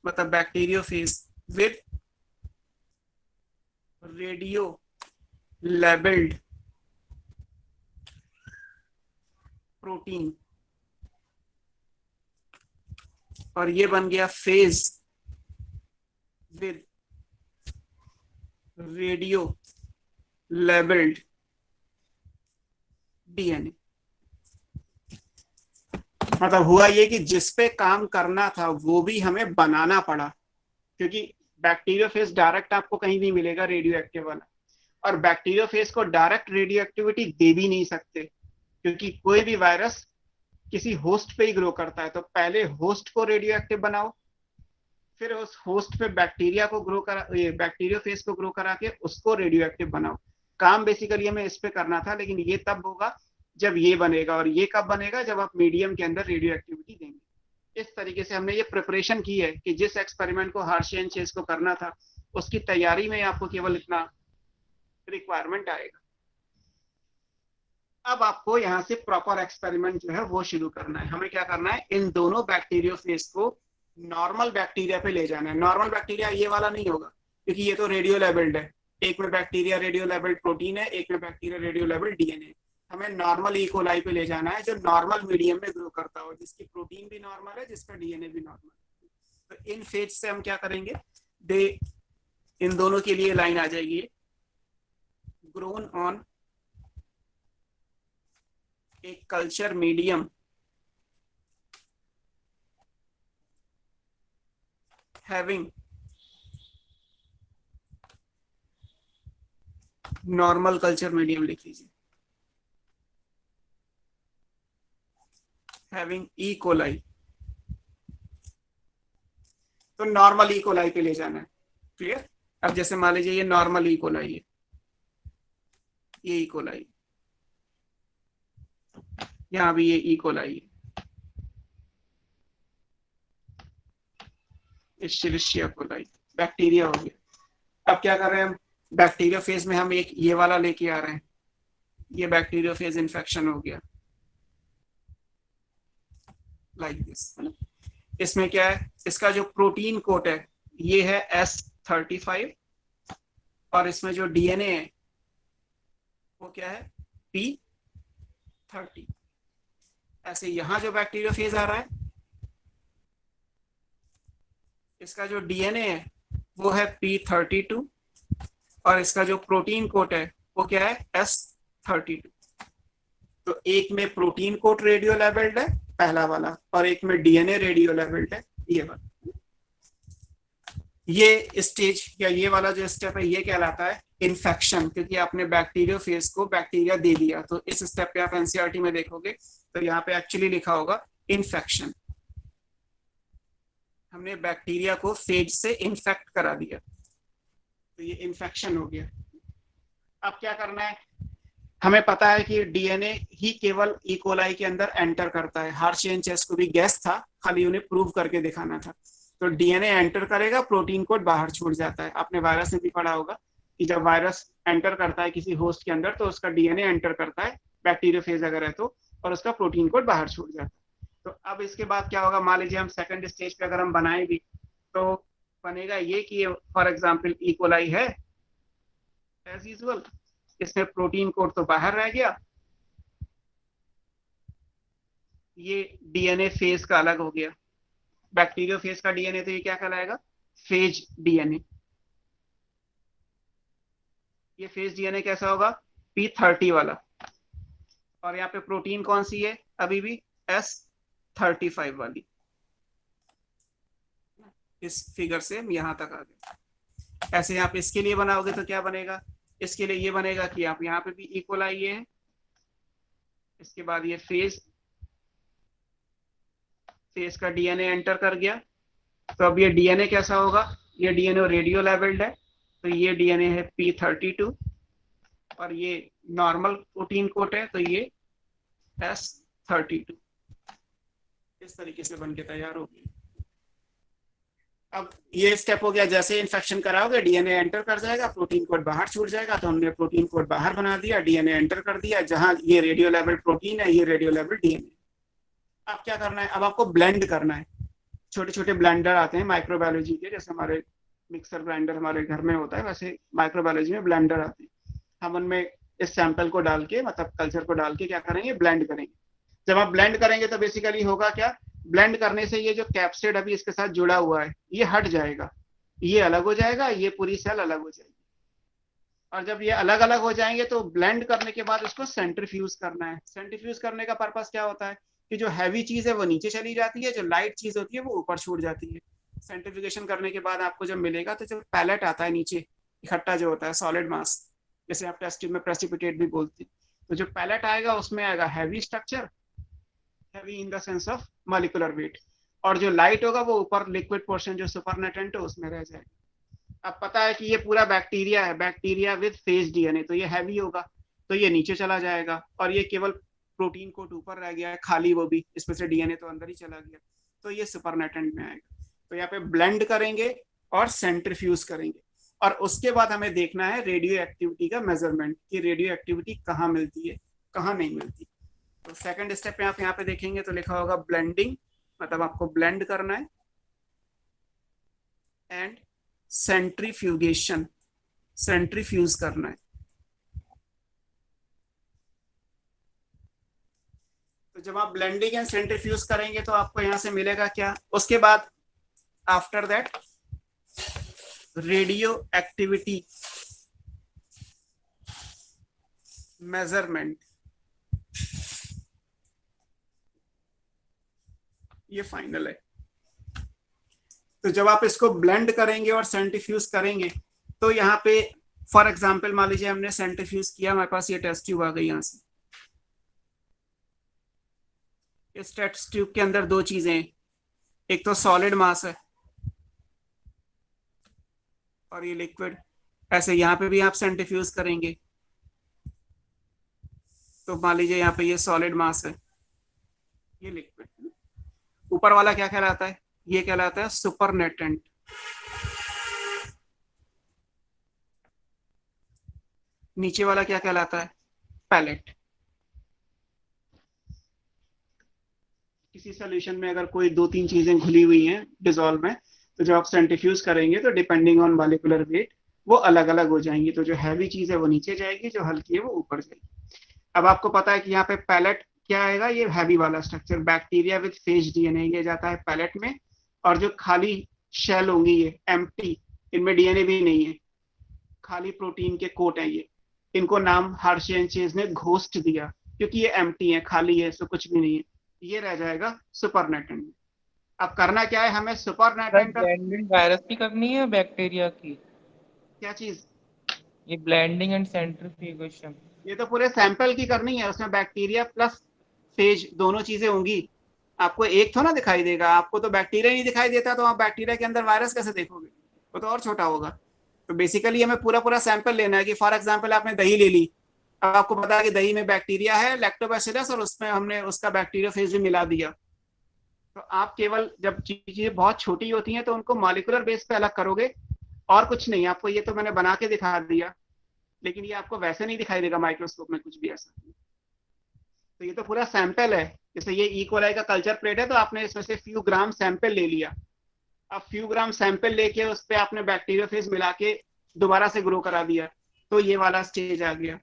मतलब bacteriophage with radio labelled protein, और ये बन गया phage with radio labelled DNA. मतलब हुआ ये कि जिस पे काम करना था वो भी हमें बनाना पड़ा, क्योंकि बैक्टीरियोफेज डायरेक्ट आपको कहीं नहीं मिलेगा रेडियो एक्टिव वाला, और बैक्टीरियोफेज को डायरेक्ट रेडियो एक्टिविटी दे भी नहीं सकते, क्योंकि कोई भी वायरस किसी होस्ट पे ही ग्रो करता है। तो पहले होस्ट को रेडियो एक्टिव बनाओ, फिर उस होस्ट पे बैक्टीरिया को ग्रो करा, बैक्टीरियोफेज को ग्रो करा के उसको रेडियो एक्टिव बनाओ। काम बेसिकली हमें इस पे करना था, लेकिन ये तब होगा जब ये बनेगा, और ये कब बनेगा, जब आप मीडियम के अंदर रेडियो एक्टिविटी देंगे। इस तरीके से हमने ये प्रिपरेशन की है कि जिस एक्सपेरिमेंट को हार्शे एंड चेस को करना था उसकी तैयारी में आपको केवल इतना रिक्वायरमेंट आएगा। अब आपको यहाँ से प्रॉपर एक्सपेरिमेंट जो है वो शुरू करना है। हमें क्या करना है, इन दोनों बैक्टीरियोफेज को नॉर्मल बैक्टीरिया पे ले जाना है। नॉर्मल बैक्टीरिया ये वाला नहीं होगा, क्योंकि ये तो रेडियो लेवल्ड है। एक में बैक्टीरिया रेडियो लेवल्ड प्रोटीन है, एक में बैक्टीरिया रेडियो लेवल्ड डीएनए। हमें नॉर्मल ई कोलाई पे ले जाना है जो नॉर्मल मीडियम में ग्रो करता हो, जिसकी प्रोटीन भी नॉर्मल है, जिसका डीएनए भी नॉर्मल है। तो इन फेज से हम क्या करेंगे, इन दोनों के लिए लाइन आ जाएगी, grown on a culture medium having normal culture medium, लिख लीजिए, हैविंग ई कोलाई। तो नॉर्मल ई कोलाई पे ले जाना है, क्लियर। अब जैसे मान लीजिए ये नॉर्मल ई कोलाई है, ये ई कोलाई, यहां भी ये ई कोलाई है, एस्चेरिशिया कोलाई, बैक्टीरिया हो गया। अब क्या कर रहे हैं हम, बैक्टीरियोफेज में हम एक ये वाला लेके आ रहे हैं, ये बैक्टीरियोफेज इन्फेक्शन हो गया लाइक दिस। इसमें क्या है, इसका जो प्रोटीन कोड है ये है S35, और इसमें जो डीएनए है वो क्या है P30। ऐसे यहां जो बैक्टीरियोफेज आ रहा है इसका जो डीएनए है वो है P32, और इसका जो प्रोटीन कोड है वो क्या है S32। तो एक में प्रोटीन कोड रेडियो लेवल्ड है पहला वाला, और एक में डीएनए रेडियो लेवल्ड है, ये वाला। ये स्टेज या ये वाला जो स्टेप है ये कहलाता है इन्फेक्शन, क्योंकि आपने बैक्टीरियोफेज को बैक्टीरिया दे दिया। तो इस स्टेप पे आप एनसीईआरटी में देखोगे तो यहाँ पे एक्चुअली लिखा होगा इन्फेक्शन, हमने बैक्टीरिया को फेज से इन्फेक्ट करा दिया, तो ये इन्फेक्शन हो गया। अब क्या करना है, हमें पता है कि डीएनए ही केवल ई कोलाई के अंदर एंटर करता है। हार्शे एंड चेस को भी गैस था, खाली उन्हें प्रूव करके दिखाना था। तो डीएनए एंटर करेगा, प्रोटीन कोड बाहर छूट जाता है। आपने वायरस में भी पढ़ा होगा कि जब वायरस एंटर करता है किसी होस्ट के अंदर तो उसका डीएनए एंटर करता है, बैक्टीरियोफेज अगर है तो, और उसका प्रोटीन कोड बाहर छूट जाता है। तो अब इसके बाद क्या होगा, मान लीजिए हम सेकंड स्टेज पे अगर हम बनाए भी तो बनेगा ये कि फॉर एग्जांपल ई कोलाई है एज यूजुअल, इसमें प्रोटीन कोड तो बाहर रह गया, ये डीएनए फेज का अलग हो गया। बैक्टीरियोफेज का डीएनए तो ये क्या कहलाएगा, फेज डीएनए। ये फेज डीएनए कैसा होगा, P30 वाला, और यहाँ पे प्रोटीन कौन सी है, अभी भी S35 वाली। इस फिगर से हम यहां तक आ गए। ऐसे आप इसके लिए बनाओगे तो क्या बनेगा, इसके लिए ये बनेगा कि आप यहाँ पे भी ई कोलाई ये है, इसके बाद ये फेज का डीएनए एंटर कर गया। तो अब ये डीएनए कैसा होगा, ये डीएनए रेडियो लेवल्ड है, तो ये डीएनए है P32, और ये नॉर्मल प्रोटीन कोड है तो ये S32। इस तरीके से बनके तैयार हो गई। अब ये स्टेप हो गया, जैसे इन्फेक्शन कराओगे डीएनए एंटर कर जाएगा, प्रोटीन कोड बाहर छूट जाएगा। तो हमने प्रोटीन कोड बाहर बना दिया, डीएनए एंटर कर दिया, जहां ये रेडियो लेवल प्रोटीन है, ये रेडियो लेवल डीएनए। अब क्या करना है, अब आपको ब्लेंड करना है। छोटे छोटे ब्लेंडर आते हैं माइक्रोबायोलॉजी के, जैसे हमारे मिक्सर ग्राइंडर हमारे घर में होता है, वैसे माइक्रोबायोलॉजी में ब्लेंडर आते हैं। हम उनमें इस सैंपल को डाल के, मतलब कल्चर को डाल के क्या करेंगे, ब्लेंड करेंगे। जब आप ब्लेंड करेंगे तो बेसिकली होगा क्या, ब्लेंड करने से ये जो कैप्सिड अभी इसके साथ जुड़ा हुआ है ये हट जाएगा, ये अलग हो जाएगा, ये पूरी सेल अलग हो जाएगी। और जब ये अलग अलग हो जाएंगे तो ब्लेंड करने के बाद उसको सेंट्रीफ्यूज करना है। सेंट्रीफ्यूज करने का पर्पस क्या होता है कि जो हैवी चीज है वो नीचे चली जाती है, जो लाइट चीज होती है वो ऊपर छूट जाती है। सेंट्रीफ्यूगेशन करने के बाद आपको जब मिलेगा तो जो पैलेट आता है नीचे इकट्ठा जो होता है सॉलिड मास, जैसे आप टेस्ट ट्यूब में प्रेसिपिटेट भी बोलते हैं, तो जो पैलेट आएगा उसमें आएगा heavy structure, heavy in the sense of molecular weight, और जो लाइट होगा वो ऊपर लिक्विड पोर्शन जो सुपरनेटेंट है उसमें रह जाएगा। अब पता है कि ये पूरा बैक्टीरिया है, बैक्टीरिया विद फेज डीएनए, तो ये हैवी होगा तो ये नीचे चला जाएगा, और ये केवल प्रोटीन कोड ऊपर रह गया है खाली, वो भी इसमें से डीएनए तो अंदर ही चला गया, तो ये सुपरनेटेंट में आएगा। तो यहाँ पे ब्लेंड करेंगे और सेंट्रीफ्यूज करेंगे, और उसके बाद हमें देखना है रेडियो एक्टिविटी का मेजरमेंट, कि रेडियो एक्टिविटी कहाँ मिलती है कहाँ नहीं मिलती। तो सेकंड स्टेप पे आप यहाँ पे देखेंगे तो लिखा होगा ब्लेंडिंग, मतलब आपको ब्लेंड करना है, एंड सेंट्रीफ्यूगेशन, सेंट्रीफ्यूज करना है। तो जब आप ब्लेंडिंग एंड सेंट्रीफ्यूज करेंगे तो आपको यहां से मिलेगा क्या, उसके बाद after that radio activity measurement, ये फाइनल है। तो जब आप इसको ब्लेंड करेंगे और सेंट्रीफ्यूज करेंगे तो यहाँ पे फॉर एग्जांपल मान लीजिए हमने सेंट्रीफ्यूज किया, हमारे पास ये टेस्ट ट्यूब आ गई। यहाँ से इस टेस्ट ट्यूब के अंदर दो चीजें हैं, एक तो सॉलिड मास है और ये लिक्विड। ऐसे यहाँ पे भी आप सेंट्रीफ्यूज करेंगे तो मान लीजिए यहाँ पे ये सॉलिड मास है, ये लिक्विड। ऊपर वाला क्या कहलाता है, ये कहलाता है सुपरनेटेंट। नीचे वाला क्या कहलाता है, पैलेट। किसी सॉल्यूशन में अगर कोई दो तीन चीजें घुली हुई हैं डिसॉल्व में, तो जब आप सेंट्रीफ्यूज करेंगे तो डिपेंडिंग ऑन मॉलिक्यूलर वेट वो अलग अलग हो जाएंगी। तो जो हैवी चीज है वो नीचे जाएगी, जो हल्की है वो ऊपर जाएगी। अब आपको पता है कि यहाँ पे पैलेट क्या आएगा, ये हैवी वाला structure, bacteria with phase DNA, ये जाता है पैलेट में। और जो खाली शेल होंगी ये एम्प्टी, इनमें डीएनए भी नहीं है, खाली प्रोटीन के कोट है ये, इनको नाम हार्शे एंड चेज ने घोस्ट दिया क्योंकि ये एम्प्टी है, खाली है, इसमें कुछ भी नहीं है। ये रह जाएगा सुपरनेटेंट में। अब करना क्या है हमें, सर सुपरनेटेंट का ब्लेंडिंग वायरस की करनी है बैक्टीरिया की? क्या चीज, ये ब्लेंडिंग एंड सेंट्रीफ्यूगेशन। ये तो पूरे सैंपल की करनी है, उसमें बैक्टीरिया प्लस फेज दोनों चीजें होंगी। आपको एक तो ना दिखाई देगा, आपको तो बैक्टीरिया नहीं दिखाई देता, तो आप बैक्टीरिया के अंदर वायरस कैसे देखोगे, वो तो और छोटा होगा। तो बेसिकली हमें पूरा पूरा सैंपल लेना है कि फॉर एग्जांपल आपने दही ले ली, अब आपको पता है कि दही में बैक्टीरिया है लैक्टोबैसिलस, और उसमें हमने उसका बैक्टीरियोफेज भी मिला दिया। तो आप केवल जब चीजें बहुत छोटी होती हैं तो उनको मॉलिक्यूलर बेस पे अलग करोगे, और कुछ नहीं। आपको ये तो मैंने बना के दिखा दिया, लेकिन ये आपको वैसे नहीं दिखाई देगा माइक्रोस्कोप में कुछ भी ऐसा। तो ये तो पूरा सैंपल है। जैसे ये ई कोलाई का कल्चर प्लेट है, तो आपने इसमें से फ्यू ग्राम सैंपल ले लिया। अब फ्यू ग्राम सैंपल लेके उस पर आपने बैक्टीरियोफेज मिला के दोबारा से ग्रो करा दिया, तो ये वाला स्टेज आ गया।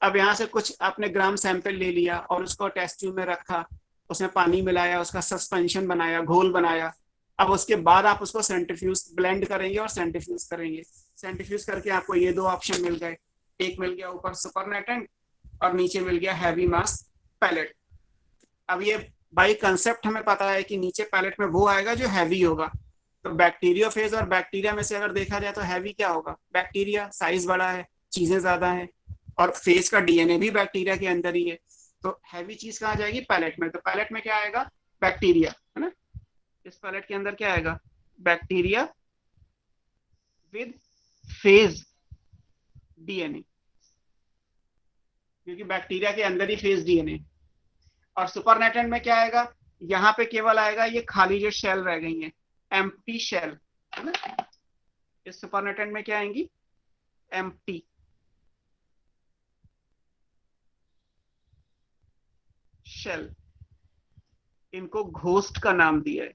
अब यहाँ से कुछ आपने ग्राम सैंपल ले लिया और उसको टेस्ट ट्यूब में रखा, उसमें पानी मिलाया, उसका सस्पेंशन बनाया, घोल बनाया। अब उसके बाद आप उसको सेंट्रीफ्यूज ब्लेंड करेंगे और सेंट्रीफ्यूज करेंगे। सेंट्रीफ्यूज करके आपको ये दो ऑप्शन मिल गए, एक मिल गया ऊपर सुपरनेटेंट और नीचे मिल गया हैवी मास पैलेट। अब ये बाई कंसेप्ट हमें पता है कि नीचे पैलेट में वो आएगा जो हैवी होगा। तो बैक्टीरियोफेज और बैक्टीरिया में से अगर देखा जाए तो हैवी क्या होगा, बैक्टीरिया, साइज बड़ा है, चीजें ज्यादा हैं, और फेज का डीएनए भी बैक्टीरिया के अंदर ही है। तो हैवी चीज कहाँ जाएगी, पैलेट में। तो पैलेट में क्या आएगा, बैक्टीरिया, है ना। इस पैलेट के अंदर क्या आएगा, बैक्टीरिया विद फेज डीएनए, क्योंकि बैक्टीरिया के अंदर ही फेज डीएनए। और सुपरनेटेंट में क्या आएगा, यहाँ पे केवल आएगा ये खाली जो शेल रह गई है, एम्प्टी शेल, है ना। इस सुपरनेटेंट में क्या आएंगी, एम्प्टी शेल। इनको घोस्ट का नाम दिया है।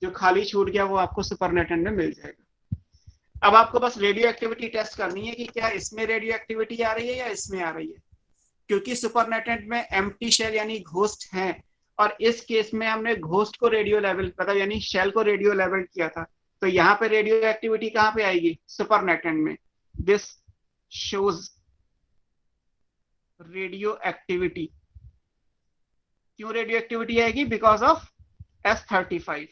जो खाली छूट गया वो आपको सुपरनेटेंट में मिल जाएगा। अब आपको बस रेडियो एक्टिविटी टेस्ट करनी है कि क्या इसमें रेडियो एक्टिविटी आ रही है या इसमें आ रही है, क्योंकि सुपरनेटेंट में एम्प्टी शेल यानी घोस्ट है, और इस केस में हमने घोस्ट को रेडियो लेवल, मतलब यानी शेल को रेडियो लेवल किया था। तो यहाँ पे रेडियो एक्टिविटी कहाँ पे आएगी, सुपरनेटेंट में। This shows radio activity. क्यों रेडियो एक्टिविटी आएगी, बिकॉज ऑफ S35।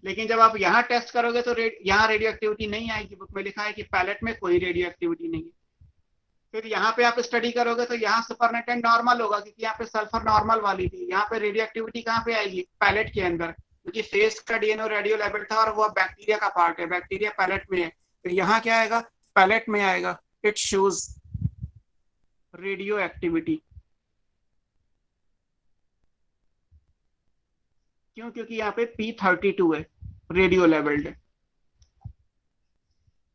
लेकिन जब आप यहाँ टेस्ट करोगे तो यहाँ रेडियो एक्टिविटी नहीं आएगी। बुक में लिखा है कि पैलेट में कोई रेडियो एक्टिविटी नहीं है। फिर यहाँ पे आप स्टडी करोगे तो यहाँ सुपरनेटेंट नॉर्मल होगा, क्योंकि यहाँ पे सल्फर नॉर्मल वाली थी। यहाँ पे रेडियो एक्टिविटी कहाँ पे आएगी, पैलेट के अंदर, क्योंकि फेस का डीएनए रेडियो लेवल था और वो बैक्टीरिया का पार्ट है, बैक्टीरिया पैलेट में है। तो यहाँ क्या आएगा, पैलेट में आएगा। It shows radio activity. क्यों, क्योंकि यहाँ पे P32 है, रेडियो लेवल्ड है।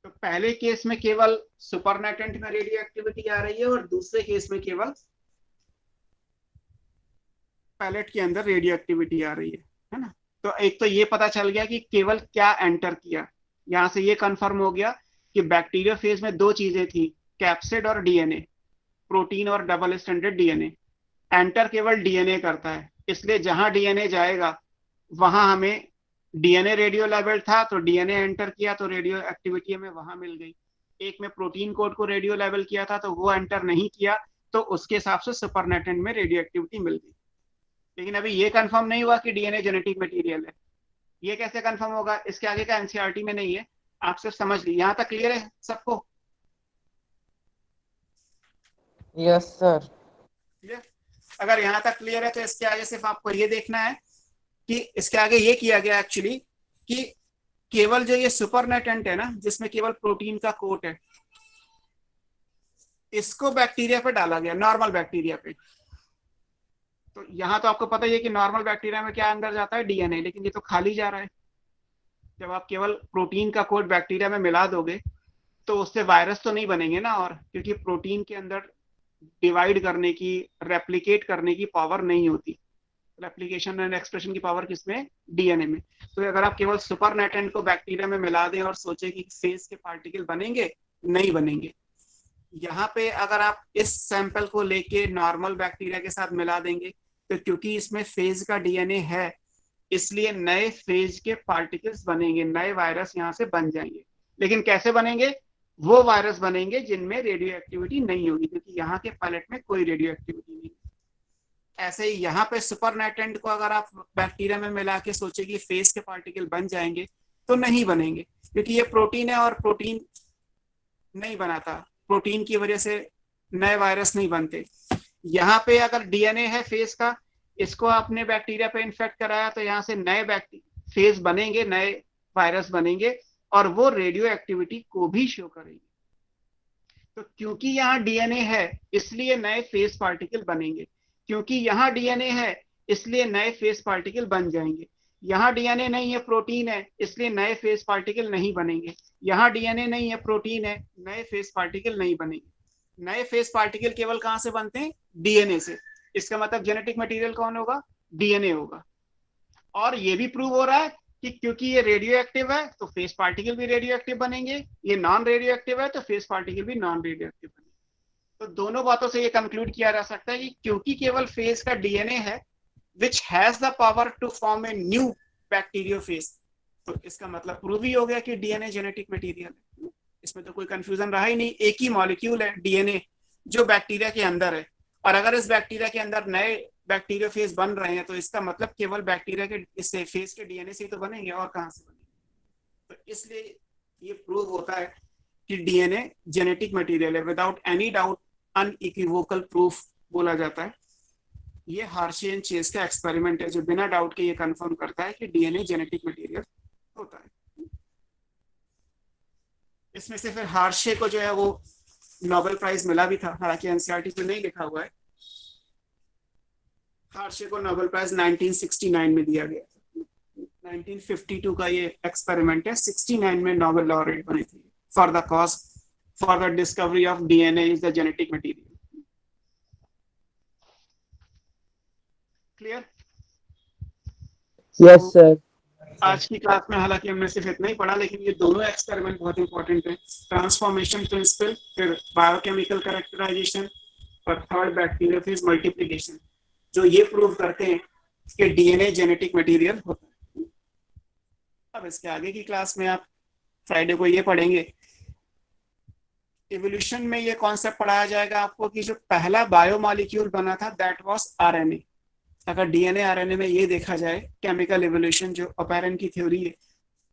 तो पहले केस में केवल सुपरनेटेंट में रेडियो एक्टिविटी आ रही है, और दूसरे केस में केवल पैलेट के अंदर रेडियो एक्टिविटी आ रही है ना। तो एक तो ये पता चल गया कि केवल क्या एंटर किया। यहां से ये कंफर्म हो गया कि बैक्टीरियोफेज में दो चीजें थी, कैप्सिड और डीएनए, प्रोटीन और डबल स्टैंडर्ड डीएनए। एंटर केवल डीएनए करता है, इसलिए जहां डीएनए जाएगा वहां हमें डीएनए रेडियो लेवल था, तो डीएनए एंटर किया तो रेडियो एक्टिविटी हमें वहां मिल गई। एक में प्रोटीन कोड को रेडियो लेवल किया था तो वो एंटर नहीं किया, तो उसके हिसाब से सुपरनेटेंट में रेडियो एक्टिविटी मिल गई। लेकिन अभी ये कंफर्म नहीं हुआ कि डीएनए जेनेटिक मटेरियल है। ये कैसे कंफर्म होगा, इसके आगे का एनसीईआरटी में नहीं है, आप सिर्फ समझ लीजिए। यहाँ तक क्लियर है सबको? Yes sir. अगर यहाँ तक क्लियर है तो इसके आगे सिर्फ आपको ये देखना है कि इसके आगे ये किया गया एक्चुअली कि केवल जो ये सुपरनेटेंट है ना, जिसमें केवल प्रोटीन का कोट है, इसको बैक्टीरिया पे डाला गया, नॉर्मल बैक्टीरिया पे। तो यहाँ तो आपको पता ही है कि नॉर्मल बैक्टीरिया में क्या अंदर जाता है, डीएनए, लेकिन ये तो खाली जा रहा है। जब आप केवल प्रोटीन का कोड बैक्टीरिया में मिला दोगे तो उससे वायरस तो नहीं बनेंगे ना, और क्योंकि प्रोटीन के अंदर डिवाइड करने की, रेप्लिकेट करने की पावर नहीं होती। रेप्लिकेशन एंड एक्सप्रेशन की पावर किसमें, डीएनए में। तो अगर आप केवल सुपरनेटेंट को बैक्टीरिया में मिला दें और सोचे कि फेस के पार्टिकल बनेंगे, नहीं बनेंगे। यहाँ पे अगर आप इस सैंपल को लेके नॉर्मल बैक्टीरिया के साथ मिला देंगे तो क्योंकि इसमें फेज का डीएनए है, इसलिए नए फेज के पार्टिकल्स बनेंगे, नए वायरस यहाँ से बन जाएंगे। लेकिन कैसे बनेंगे, वो वायरस बनेंगे जिनमें रेडियो एक्टिविटी नहीं होगी, क्योंकि यहाँ के पायलट में कोई रेडियो एक्टिविटी नहीं। ऐसे ही यहाँ पे सुपरनेटेंट को अगर आप बैक्टीरिया में मिला के सोचे कि फेस के पार्टिकल बन जाएंगे, तो नहीं बनेंगे, क्योंकि ये प्रोटीन है और प्रोटीन नहीं बनाता, प्रोटीन की वजह से नए वायरस नहीं बनते। यहाँ पे अगर डीएनए है फेस का, इसको आपने बैक्टीरिया पे इन्फेक्ट कराया तो यहाँ से नए फेस बनेंगे, नए वायरस बनेंगे और वो रेडियो एक्टिविटी को भी शो करेंगे। तो क्योंकि यहाँ डीएनए है इसलिए नए फेस पार्टिकल बनेंगे, क्योंकि यहाँ डीएनए है इसलिए नए फेस पार्टिकल बन जाएंगे। यहाँ डीएनए नहीं है, प्रोटीन है, इसलिए नए फेस पार्टिकल नहीं बनेंगे। यहाँ डीएनए नहीं है, प्रोटीन है, नए फेस पार्टिकल नहीं बनेंगे। नए फेस पार्टिकल केवल कहां से बनते हैं? डीएनए से। इसका मतलब जेनेटिक मटेरियल कौन होगा? डीएनए होगा। और ये भी प्रूव हो रहा है कि क्योंकि ये रेडियो एक्टिव है तो फेस पार्टिकल भी रेडियो एक्टिव बनेंगे, ये नॉन रेडियो एक्टिव है तो फेस पार्टिकल भी नॉन रेडियो एक्टिव बनेंगे। तो दोनों बातों से ये कंक्लूड किया जा सकता है कि क्योंकि केवल फेस का डीएनए है which has the power to form a new bacteriophage, तो इसका मतलब प्रूव ही हो गया कि डीएनए जेनेटिक मटेरियल है। इसमें तो कोई कंफ्यूजन रहा ही नहीं, एक ही मॉलिक्यूल है डीएनए जो बैक्टीरिया के अंदर है, और अगर इस बैक्टीरिया के अंदर नए बैक्टीरियोफेज बन रहे हैं तो इसका मतलब केवल बैक्टीरिया के इससे फेज के डीएनए से ही तो बनेंगे, और कहां से बनेंगे। तो इसलिए ये प्रूव होता है कि डीएनए जेनेटिक मटेरियल है, without any doubt unequivocal proof बोला जाता है। ये हार्शे एंड चेस का एक्सपेरिमेंट है जो बिना डाउट के ये कंफर्म करता है कि डीएनए जेनेटिक मटेरियल होता है। इसमें से फिर हार्शे को जो है वो नोबेल प्राइज मिला भी था, हालांकि एनसीईआरटी में नहीं लिखा हुआ है। हार्शे को नोबेल प्राइज 1969 में दिया गया। 1952 का ये एक्सपेरिमेंट है, 69 में नोबेल लॉरेट बने थे for the cause for the discovery of DNA is the genetic material. Clear? Yes sir. आज की क्लास में हालांकि हमने सिर्फ इतना ही पढ़ा, लेकिन ये दोनों एक्सपेरिमेंट बहुत इंपॉर्टेंट है। ट्रांसफॉर्मेशन प्रिंसिपल, फिर बायोकेमिकल कैरेक्टराइजेशन और थर्ड बैक्टीरियोफेज मल्टीप्लिकेशन, जो ये प्रूव करते हैं कि डीएनए जेनेटिक मटेरियल होता है। अब इसके आगे की क्लास में आप फ्राइडे को ये पढ़ेंगे, इवोल्यूशन में ये कॉन्सेप्ट पढ़ाया जाएगा आपको कि जो पहला बायोमॉलिक्यूल बना था दैट वाज आरएनए। अगर डीएनए आरएनए में ये देखा जाए केमिकल इवोल्यूशन जो ओपेरन की थ्योरी है,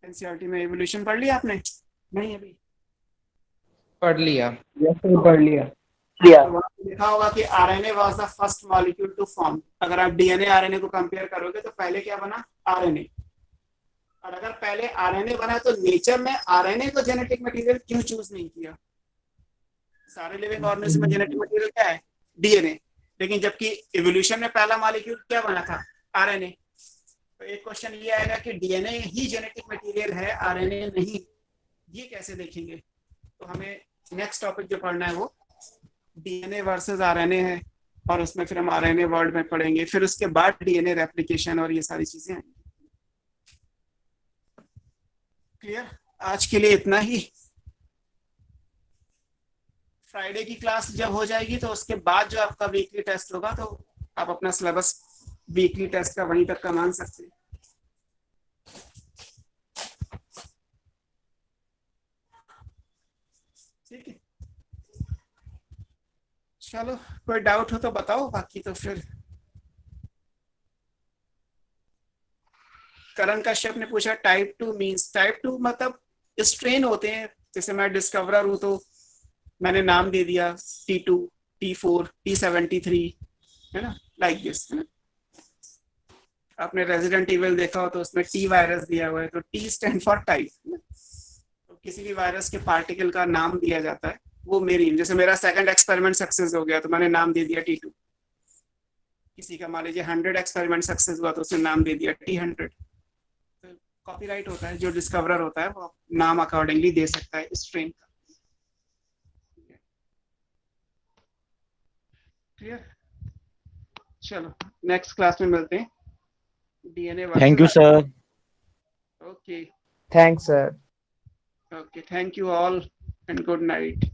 एनसीईआरटी में इवोल्यूशन पढ़ लिया आपने? नहीं अभी पढ़ लिया। यस सर, पढ़ लिया। तो लिखा होगा कि RNA was the first molecule to form. अगर आप डीएनए आरएनए को कंपेयर करोगे तो पहले क्या बना? आरएनए। और अगर पहले आरएनए बना तो नेचर ने आरएनए को जेनेटिक मटेरियल क्यों चूज नहीं किया? सारे लिविंग ऑर्गेनिज्म में जेनेटिक मटेरियल क्या है? डीएनए। लेकिन जबकि इवोल्यूशन में पहला मॉलिक्यूल क्या बना था? आरएनए। तो एक क्वेश्चन ये आएगा कि डीएनए ही जेनेटिक मटेरियल है, आरएनए नहीं, ये कैसे देखेंगे? तो हमें नेक्स्ट टॉपिक जो पढ़ना है वो डीएनए वर्सेस आरएनए है, और उसमें फिर हम आरएनए वर्ल्ड में पढ़ेंगे, फिर उसके बाद डीएनए रेप्लिकेशन और ये सारी चीजें आएंगी। क्लियर? आज के लिए इतना ही। फ्राइडे की क्लास जब हो जाएगी तो उसके बाद जो आपका वीकली टेस्ट होगा तो आप अपना सिलेबस वीकली टेस्ट का वहीं तक का मान सकते हैं। ठीक है, चलो कोई डाउट हो तो बताओ, बाकी तो फिर करण कश्यप ने पूछा टाइप 2 मींस, टाइप 2 मतलब स्ट्रेन होते हैं। जैसे मैं डिस्कवरर हूं तो मैंने नाम दे दिया T2, T4, T73, है ना, लाइक दिस, है ना। आपने रेजिडेंट इविल देखा हो तो उसमें T वायरस दिया हुआ है, तो T स्टैंड फॉर टाइप। तो किसी भी वायरस के पार्टिकल का नाम दिया जाता है, वो मेरी, जैसे मेरा सेकंड एक्सपेरिमेंट सक्सेस हो गया तो मैंने नाम दे दिया T2। किसी का मान लीजिए 100 एक्सपेरिमेंट सक्सेस हुआ तो उसने नाम दे दिया T100। तो कॉपीराइट होता है, जो डिस्कवरर होता है वो नाम अकॉर्डिंगली दे सकता है स्ट्रेन का। क्लियर? चलो नेक्स्ट क्लास में मिलते हैं। DNA. Thank you sir. Okay, thanks sir. Okay, thank you all and good night.